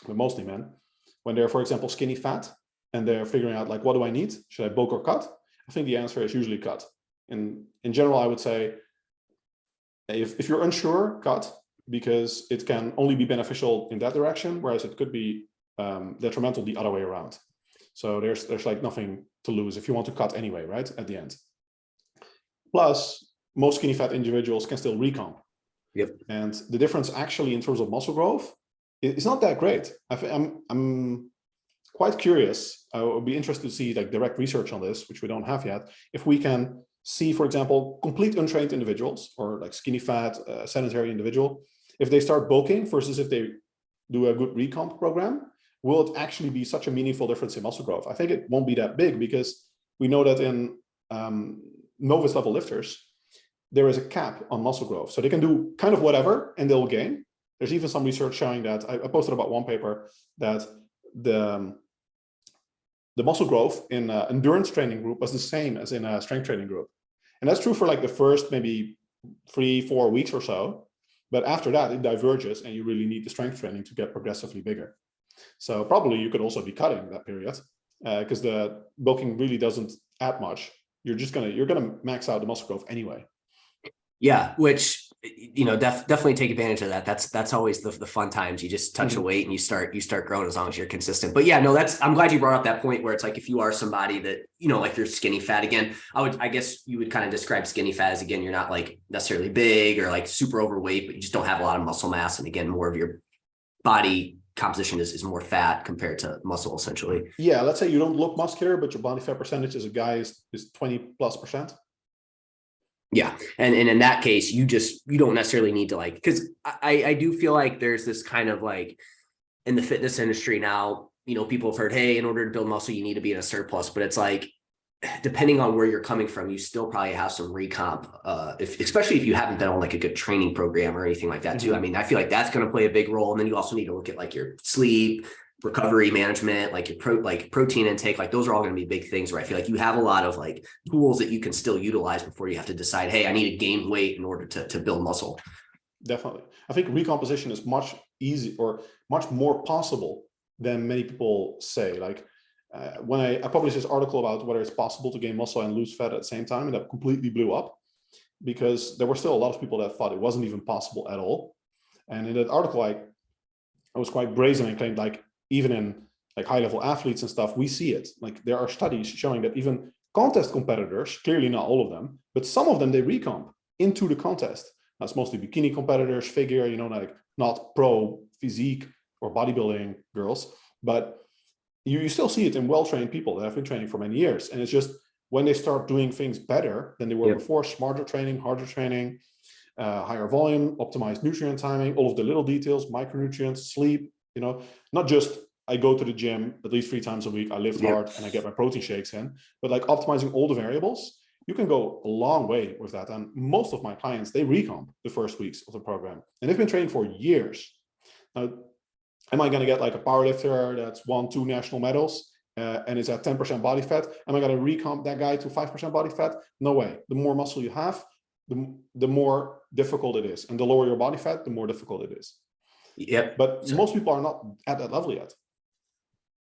but mostly men, when they're, for example, skinny fat, and they're figuring out like, what do I need? Should I bulk or cut? I think the answer is usually cut. In general, I would say, if you're unsure, cut, because it can only be beneficial in that direction, whereas it could be detrimental the other way around. So there's like nothing to lose if you want to cut anyway, right? At the end. Plus, most skinny fat individuals can still recomp. Yep. And the difference actually in terms of muscle growth is not that great. I'm quite curious. I would be interested to see like direct research on this, which we don't have yet. If we can see, for example, complete untrained individuals, or like skinny fat, sedentary individual, if they start bulking versus if they do a good recomp program, will it actually be such a meaningful difference in muscle growth? I think it won't be that big, because we know that in novice level lifters, there is a cap on muscle growth. So they can do kind of whatever and they'll gain. There's even some research showing that, I posted about one paper, that the muscle growth in endurance training group was the same as in a strength training group. And that's true for like the first maybe 3-4 weeks or so. But after that, it diverges, and you really need the strength training to get progressively bigger. So probably you could also be cutting that period, because the bulking really doesn't add much. You're gonna max out the muscle growth anyway. Yeah, which definitely take advantage of that. That's always the fun times. You just touch a weight and you start growing as long as you're consistent. But yeah, no, I'm glad you brought up that point where it's like, if you are somebody that, like you're skinny fat, again, I guess you would kind of describe skinny fat as, again, you're not like necessarily big or like super overweight, but you just don't have a lot of muscle mass. And again, more of your body composition is more fat compared to muscle, essentially. Yeah, let's say you don't look muscular, but your body fat percentage as a guy is 20+%. Yeah. And in that case, you don't necessarily need to like, because I do feel like there's this kind of like, in the fitness industry now, people have heard, hey, in order to build muscle, you need to be in a surplus, but it's like, depending on where you're coming from, you still probably have some recomp, especially if you haven't been on like a good training program or anything like that too. I mean, I feel like that's going to play a big role. And then you also need to look at like your sleep, recovery management, like your protein intake, like those are all going to be big things where I feel like you have a lot of like tools that you can still utilize before you have to decide, hey, I need to gain weight in order to build muscle. Definitely. I think recomposition is much easier or much more possible than many people say. Like when I published this article about whether it's possible to gain muscle and lose fat at the same time, and that completely blew up, because there were still a lot of people that thought it wasn't even possible at all. And in that article, I was quite brazen and claimed, like, even in like high level athletes and stuff, we see it. Like there are studies showing that even contest competitors, clearly not all of them, but some of them, they recomp into the contest. That's mostly bikini competitors, figure, like not pro physique or bodybuilding girls, but you still see it in well-trained people that have been training for many years. And it's just when they start doing things better than they were before, smarter training, harder training, higher volume, optimized nutrient timing, all of the little details, micronutrients, sleep, not just I go to the gym at least 3 times a week, I lift hard and I get my protein shakes in, but like optimizing all the variables. You can go a long way with that. And most of my clients, they recomp the first weeks of the program and they've been training for years. Now, am I going to get like a powerlifter that's won 2 national medals and is at 10% body fat? Am I going to recomp that guy to 5% body fat? No way. The more muscle you have, the more difficult it is. And the lower your body fat, the more difficult it is. Yep. But most people are not at that level yet.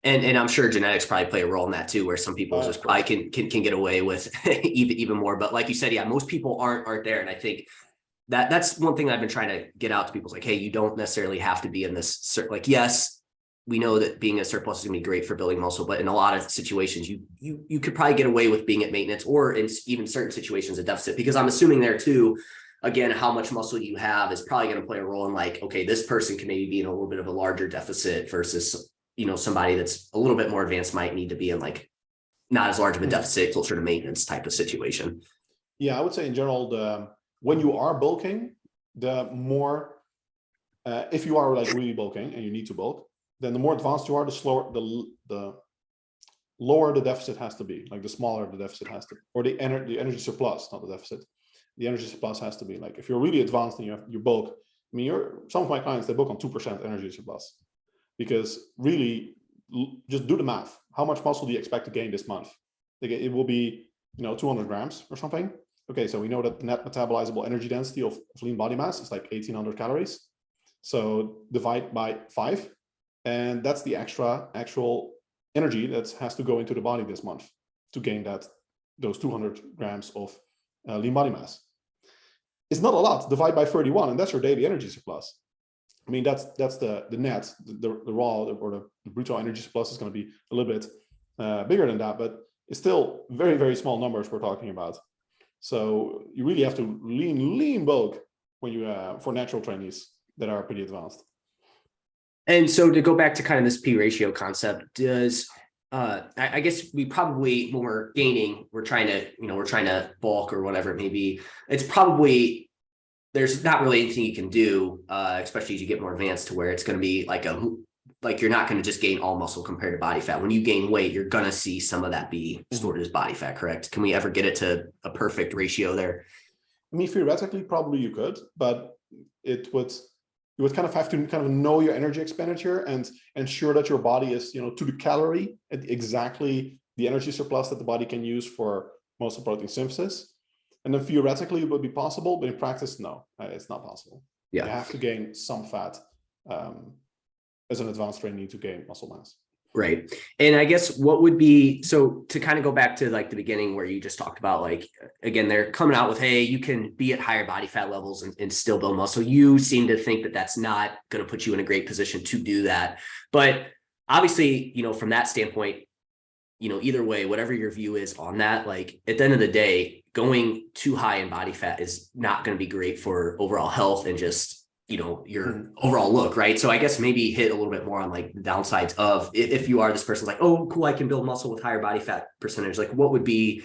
And I'm sure genetics probably play a role in that too, where some people just probably can get away with even more. But like you said, yeah, most people aren't there. And I think that's one thing I've been trying to get out to people. Is like, hey, you don't necessarily have to be in this. Like, yes, we know that being a surplus is gonna be great for building muscle, but in a lot of situations, you could probably get away with being at maintenance, or in even certain situations a deficit. Because I'm assuming there too, again, how much muscle you have is probably going to play a role in like, okay, this person can maybe be in a little bit of a larger deficit versus somebody that's a little bit more advanced might need to be in like not as large of a deficit, closer to maintenance type of situation. Yeah, I would say in general, when you are bulking, the more, if you are like really bulking and you need to bulk, then the more advanced you are, the slower, the lower the deficit has to be, like the smaller the deficit has to, or the energy surplus, not the deficit. The energy surplus has to be like, if you're really advanced and you bulk, I mean, some of my clients, they bulk on 2% energy surplus. Because really, just do the math. How much muscle do you expect to gain this month? It will be, 200 grams or something. Okay, so we know that the net metabolizable energy density of lean body mass is like 1,800 calories. So divide by 5, and that's the actual energy that has to go into the body this month to gain those 200 grams of lean body mass. It's not a lot. Divide by 31, and that's your daily energy surplus. I mean, that's the net, the raw or the brutal energy surplus is going to be a little bit bigger than that, but it's still very, very small numbers we're talking about. So you really have to lean bulk when you for natural trainees that are pretty advanced. And so to go back to kind of this P ratio concept, does I guess we probably, when we're gaining, we're trying to bulk or whatever it may be, it's probably, there's not really anything you can do, especially as you get more advanced, to where it's going to be like you're not going to just gain all muscle compared to body fat. When you gain weight, you're going to see some of that be stored as body fat, correct? Can we ever get it to a perfect ratio there? I mean, theoretically, probably you could, but you would kind of have to kind of know your energy expenditure and ensure that your body is, to the calorie at exactly the energy surplus that the body can use for muscle protein synthesis. And then theoretically it would be possible, but in practice, no, it's not possible. Yeah. You have to gain some fat as an advanced trainee to gain muscle mass. Right. And I guess what would be, so to kind of go back to like the beginning where you just talked about, like, again, they're coming out with, hey, you can be at higher body fat levels and still build muscle. You seem to think that that's not going to put you in a great position to do that. But obviously, from that standpoint, either way, whatever your view is on that, like at the end of the day, going too high in body fat is not going to be great for overall health and just, your overall look, right? So I guess maybe hit a little bit more on like the downsides of, if you are this person like, oh, cool, I can build muscle with higher body fat percentage, like what would be,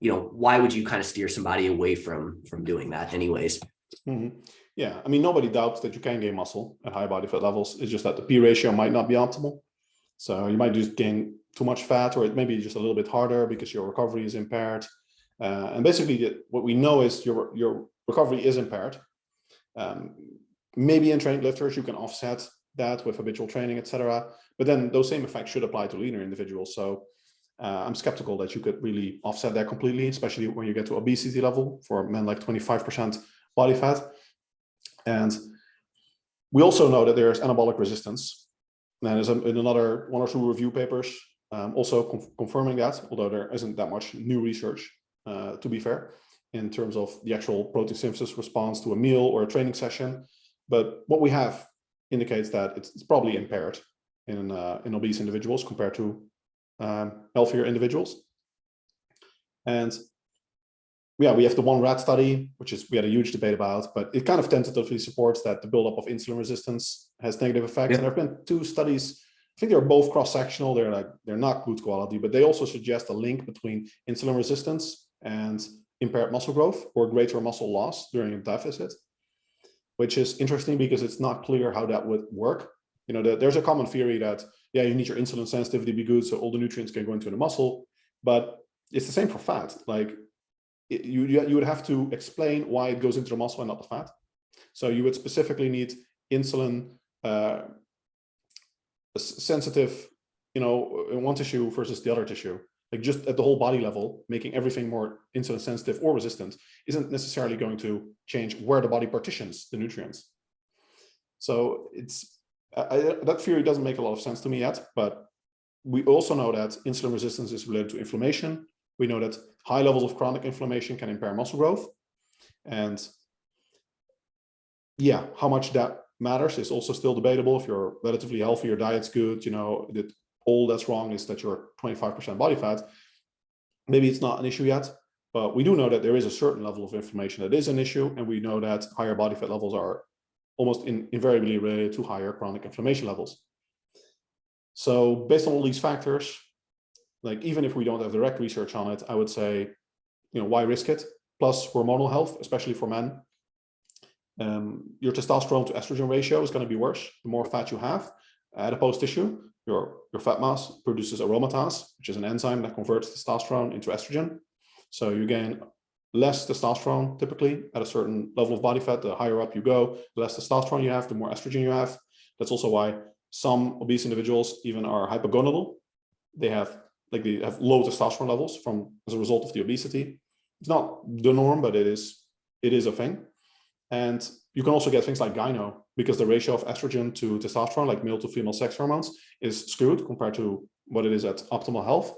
why would you kind of steer somebody away from doing that anyways? Yeah, I mean, nobody doubts that you can gain muscle at high body fat levels. It's just that the P ratio might not be optimal. So you might just gain too much fat, or it may be just a little bit harder because your recovery is impaired. And basically what we know is your recovery is impaired. Maybe in trained lifters, you can offset that with habitual training, etc. But then those same effects should apply to leaner individuals. So I'm skeptical that you could really offset that completely, especially when you get to obesity level for men, like 25% body fat. And we also know that there's anabolic resistance. And there's in another 1 or 2 review papers also confirming that, although there isn't that much new research, to be fair, in terms of the actual protein synthesis response to a meal or a training session. But what we have indicates that it's probably impaired in obese individuals compared to healthier individuals. And yeah, we have the one rat study, we had a huge debate about, but it kind of tentatively supports that the buildup of insulin resistance has negative effects. And there have been 2 studies, I think they're both cross-sectional, they're not good quality, but they also suggest a link between insulin resistance and impaired muscle growth or greater muscle loss during a deficit, which is interesting because it's not clear how that would work. There's a common theory that, yeah, you need your insulin sensitivity to be good so all the nutrients can go into the muscle, but it's the same for fat. Like you would have to explain why it goes into the muscle and not the fat. So you would specifically need insulin sensitive, in one tissue versus the other tissue. Like just at the whole body level, making everything more insulin sensitive or resistant isn't necessarily going to change where the body partitions the nutrients. So that theory doesn't make a lot of sense to me yet, but we also know that insulin resistance is related to inflammation. We know that high levels of chronic inflammation can impair muscle growth. And yeah, how much that matters is also still debatable. If you're relatively healthy, your diet's good, that all that's wrong is that you're 25% body fat. Maybe it's not an issue yet, but we do know that there is a certain level of inflammation that is an issue. And we know that higher body fat levels are almost invariably related to higher chronic inflammation levels. So based on all these factors, like even if we don't have direct research on it, I would say, why risk it? Plus hormonal health, especially for men. Your testosterone to estrogen ratio is going to be worse the more fat you have. Adipose tissue, your fat mass produces aromatase, which is an enzyme that converts testosterone into estrogen. So you gain less testosterone typically at a certain level of body fat. The higher up you go, the less testosterone you have, the more estrogen you have. That's also why some obese individuals even are hypogonadal. They have low testosterone levels as a result of the obesity. It's not the norm, but it is a thing. And you can also get things like gyno because the ratio of estrogen to testosterone, like male to female sex hormones, is skewed compared to what it is at optimal health.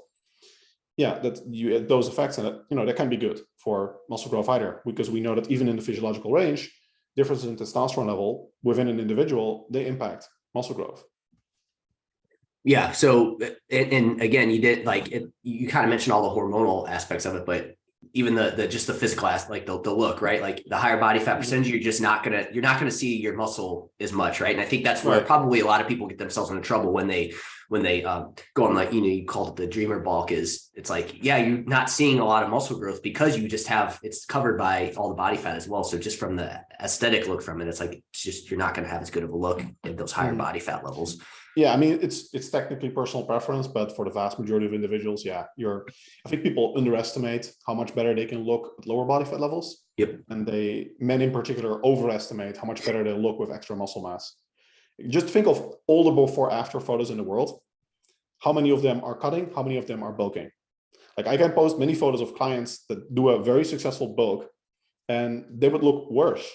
Yeah, that you add those effects, and that can be good for muscle growth either, because we know that even in the physiological range, differences in testosterone level within an individual, they impact muscle growth. Yeah. So, and again, you did you kind of mentioned all the hormonal aspects of it, but even the just the physical aspect, like the look, right? Like the higher body fat percentage, you're not gonna see your muscle as much, right? And I think that's where probably a lot of people get themselves into trouble when they go on, like, you called it the dreamer bulk. It's like, yeah, you're not seeing a lot of muscle growth because you just it's covered by all the body fat as well. So just from the aesthetic look from it, it's like, you're not going to have as good of a look at those higher body fat levels. Yeah, I mean, it's technically personal preference, but for the vast majority of individuals, yeah, I think people underestimate how much better they can look at lower body fat levels. Yep. And men in particular, overestimate how much better they look with extra muscle mass. Just think of all the before after photos in the world. How many of them are cutting? How many of them are bulking? Like, I can post many photos of clients that do a very successful bulk and they would look worse.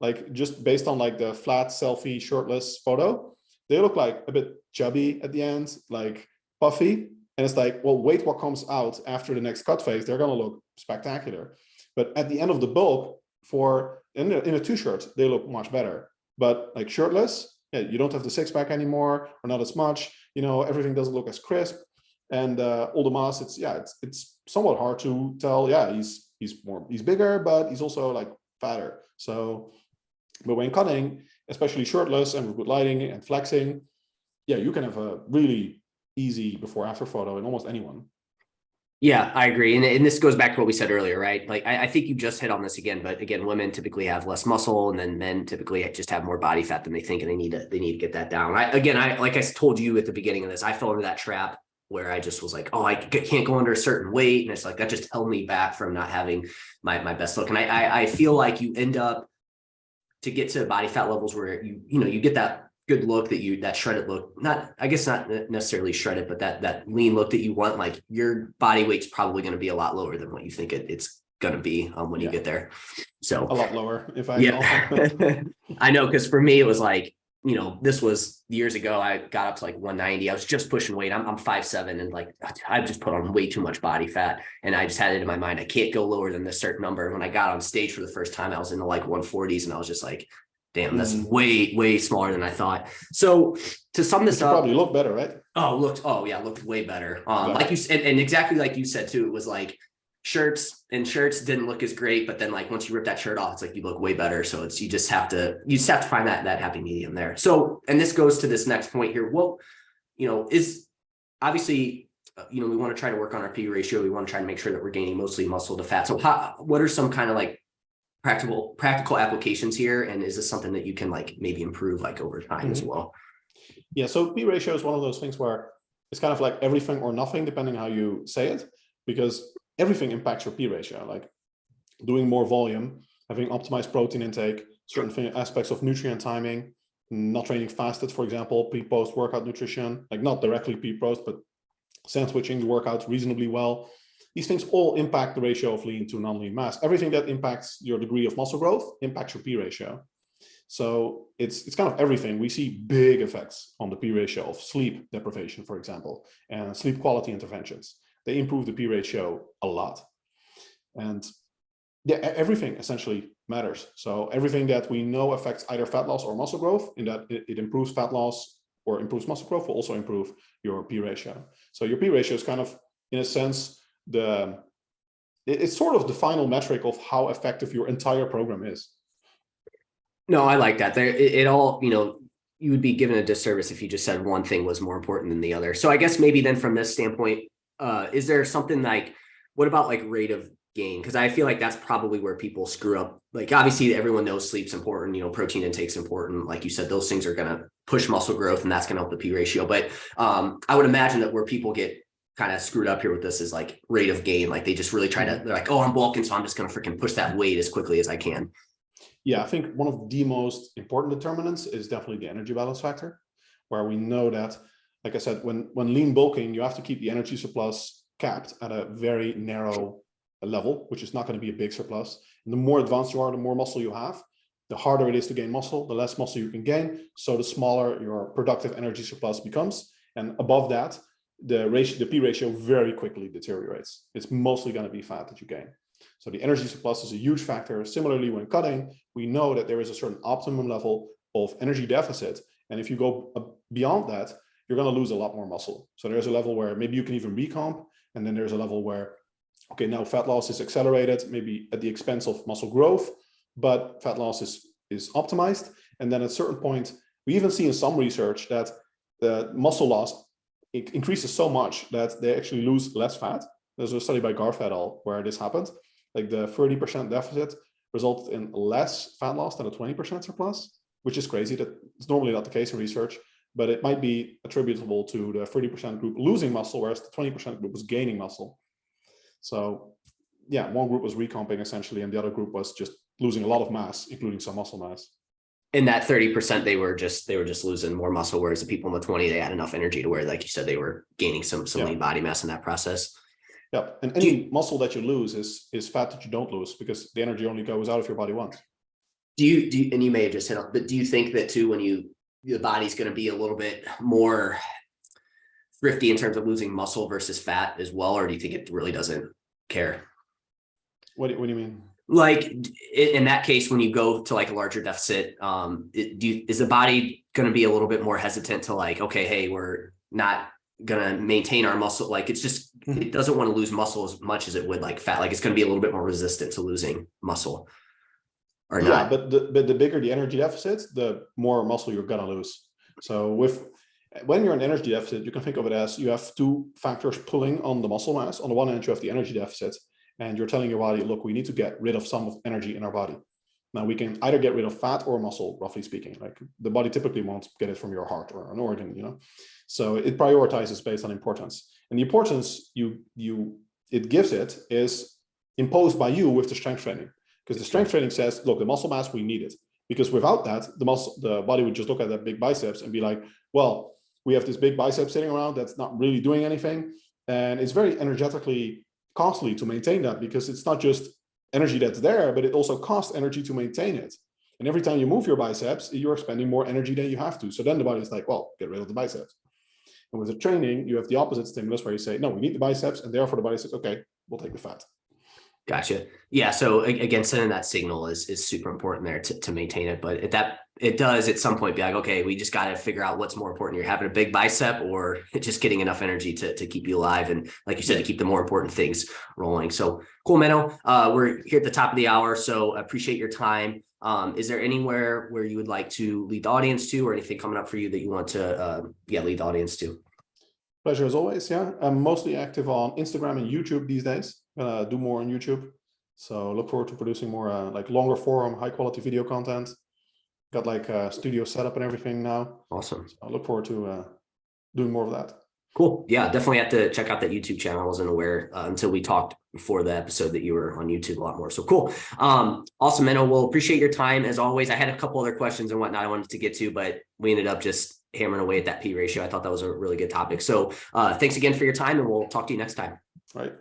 Like, just based on like the flat selfie shirtless photo, they look like a bit chubby at the end, like puffy. And it's like, well, wait what comes out after the next cut phase. They're going to look spectacular. But at the end of the bulk, in a t-shirt, they look much better. But like shirtless, yeah, you don't have the six pack anymore, or not as much. Everything doesn't look as crisp, and all the mass. It's somewhat hard to tell. Yeah, he's bigger, but he's also like fatter. So, but when cutting, especially shirtless and with good lighting and flexing, yeah, you can have a really easy before after photo in almost anyone. Yeah, I agree. And this goes back to what we said earlier, right? Like, I think you just hit on this again, but again, women typically have less muscle, and then men typically just have more body fat than they think, and they need to get that down. Like I told you at the beginning of this, I fell into that trap where I just was like, oh, I can't go under a certain weight. And it's like, that just held me back from not having my best look. And I feel like you end up to get to body fat levels where you get that good look, that shredded look, not necessarily shredded, but that lean look that you want. Like, your body weight's probably going to be a lot lower than what you think it's going to be when you get there. So a lot lower, in fact. Yeah. I know, because for me it was like, this was years ago. I got up to like 190. I was just pushing weight. I'm 5'7", and like, I just put on way too much body fat, and I just had it in my mind, I can't go lower than this certain number. And when I got on stage for the first time, I was in the like 140s, and I was just like, damn, that's way smaller than I thought. So to sum this up, probably look better, right? Looked way better. Like you said, and exactly like you said too, it was like shirts didn't look as great, but then like once you rip that shirt off, it's like you look way better. So you just have to find that happy medium there. So, and this goes to this next point here. Well, is obviously we want to try to work on our P ratio. We want to try to make sure that we're gaining mostly muscle to fat. So what are some kind of like practical applications here? And is this something that you can like maybe improve like over time as well? Yeah, so P ratio is one of those things where it's kind of like everything or nothing, depending how you say it, because everything impacts your P ratio. Like doing more volume, having optimized protein intake, certain aspects of nutrient timing, not training fasted, for example, pre-post workout nutrition, like not directly pre-post, but sandwiching the workouts reasonably well. These things all impact the ratio of lean to non-lean mass. Everything that impacts your degree of muscle growth impacts your P ratio. So it's kind of everything. We see big effects on the P ratio of sleep deprivation, for example, and sleep quality interventions. They improve the P ratio a lot. And yeah, everything essentially matters. So everything that we know affects either fat loss or muscle growth, in that it improves fat loss or improves muscle growth, will also improve your P ratio. So your P ratio is kind of, in a sense, it's sort of the final metric of how effective your entire program is. No, I like that. It all, you would be given a disservice if you just said one thing was more important than the other. So I guess maybe then from this standpoint, is there something like, what about like rate of gain? Because I feel like that's probably where people screw up. Like obviously everyone knows sleep's important, protein intake's important. Like you said, those things are going to push muscle growth and that's going to help the P ratio. But I would imagine that where people get kind of screwed up here with this is like rate of gain. Like they just really try to, they're like, oh, I'm bulking, so I'm just going to freaking push that weight as quickly as I can. Yeah, I think one of the most important determinants is definitely the energy balance factor, where we know that, like I said, when lean bulking, you have to keep the energy surplus capped at a very narrow level, which is not going to be a big surplus. And the more advanced you are, the more muscle you have, the harder it is to gain muscle, the less muscle you can gain. So the smaller your productive energy surplus becomes. And above that, the P ratio very quickly deteriorates. It's mostly going to be fat that you gain. So the energy surplus is a huge factor. Similarly, when cutting, we know that there is a certain optimum level of energy deficit. And if you go beyond that, you're going to lose a lot more muscle. So there's a level where maybe you can even recomp. And then there's a level where, okay, now fat loss is accelerated, maybe at the expense of muscle growth, but fat loss is optimized. And then at a certain point, we even see in some research that the muscle loss increases so much that they actually lose less fat. There's a study by Garf et al. Where this happened. Like the 30% deficit resulted in less fat loss than a 20% surplus, which is crazy. That it's normally not the case in research, but it might be attributable to the 30% group losing muscle, whereas the 20% group was gaining muscle. So yeah, one group was recomping essentially, and the other group was just losing a lot of mass, including some muscle mass. In that 30%, they were just losing more muscle, whereas the people in the 20, they had enough energy to where, like you said, they were gaining some lean body mass in that process. Yeah, and any muscle that you lose is fat that you don't lose, because the energy only goes out if your body wants. Do you and you may have just hit on, but do you think that too, when the body's going to be a little bit more thrifty in terms of losing muscle versus fat as well, or do you think it really doesn't care? What do you mean? Like in that case, when you go to like a larger deficit, is the body going to be a little bit more hesitant to like, okay, hey, we're not going to maintain our muscle? Like it doesn't want to lose muscle as much as it would like fat. Like it's going to be a little bit more resistant to losing muscle, or not. Yeah, but the bigger the energy deficit, the more muscle you're going to lose. So when you're in energy deficit, you can think of it as you have two factors pulling on the muscle mass. On the one hand, you have the energy deficit, and you're telling your body, look, we need to get rid of some of energy in our body. Now we can either get rid of fat or muscle, roughly speaking. Like the body typically won't get it from your heart or an organ, So it prioritizes based on importance. And the importance it gives it is imposed by you with the strength training. Because the strength training says, look, the muscle mass, we need it. Because without that, the body would just look at that big biceps and be like, well, we have this big bicep sitting around that's not really doing anything. And it's very energetically costly to maintain that, because it's not just energy that's there, but it also costs energy to maintain it. And every time you move your biceps, you're spending more energy than you have to. So then the body's like, well, get rid of the biceps. And with the training, you have the opposite stimulus where you say, no, we need the biceps. And therefore the body says, okay, we'll take the fat. Gotcha. Yeah. So again, sending that signal is super important there to maintain it. But it does at some point be like, okay, we just got to figure out what's more important. You're having a big bicep or just getting enough energy to keep you alive. And like you said, to keep the more important things rolling. So cool, Menno. We're here at the top of the hour. So I appreciate your time. Is there anywhere where you would like to lead the audience to, or anything coming up for you that you want to lead the audience to? Pleasure as always. Yeah, I'm mostly active on Instagram and YouTube these days. Do more on YouTube. So look forward to producing more like longer form, high quality video content. Got like a studio setup and everything now. Awesome. So I look forward to doing more of that. Cool. Yeah, definitely have to check out that YouTube channel. I wasn't aware until we talked before the episode that you were on YouTube a lot more. So cool. Awesome, Menno. We'll appreciate your time as always. I had a couple other questions and whatnot I wanted to get to, but we ended up just hammering away at that P ratio. I thought that was a really good topic. So thanks again for your time, and we'll talk to you next time. All right.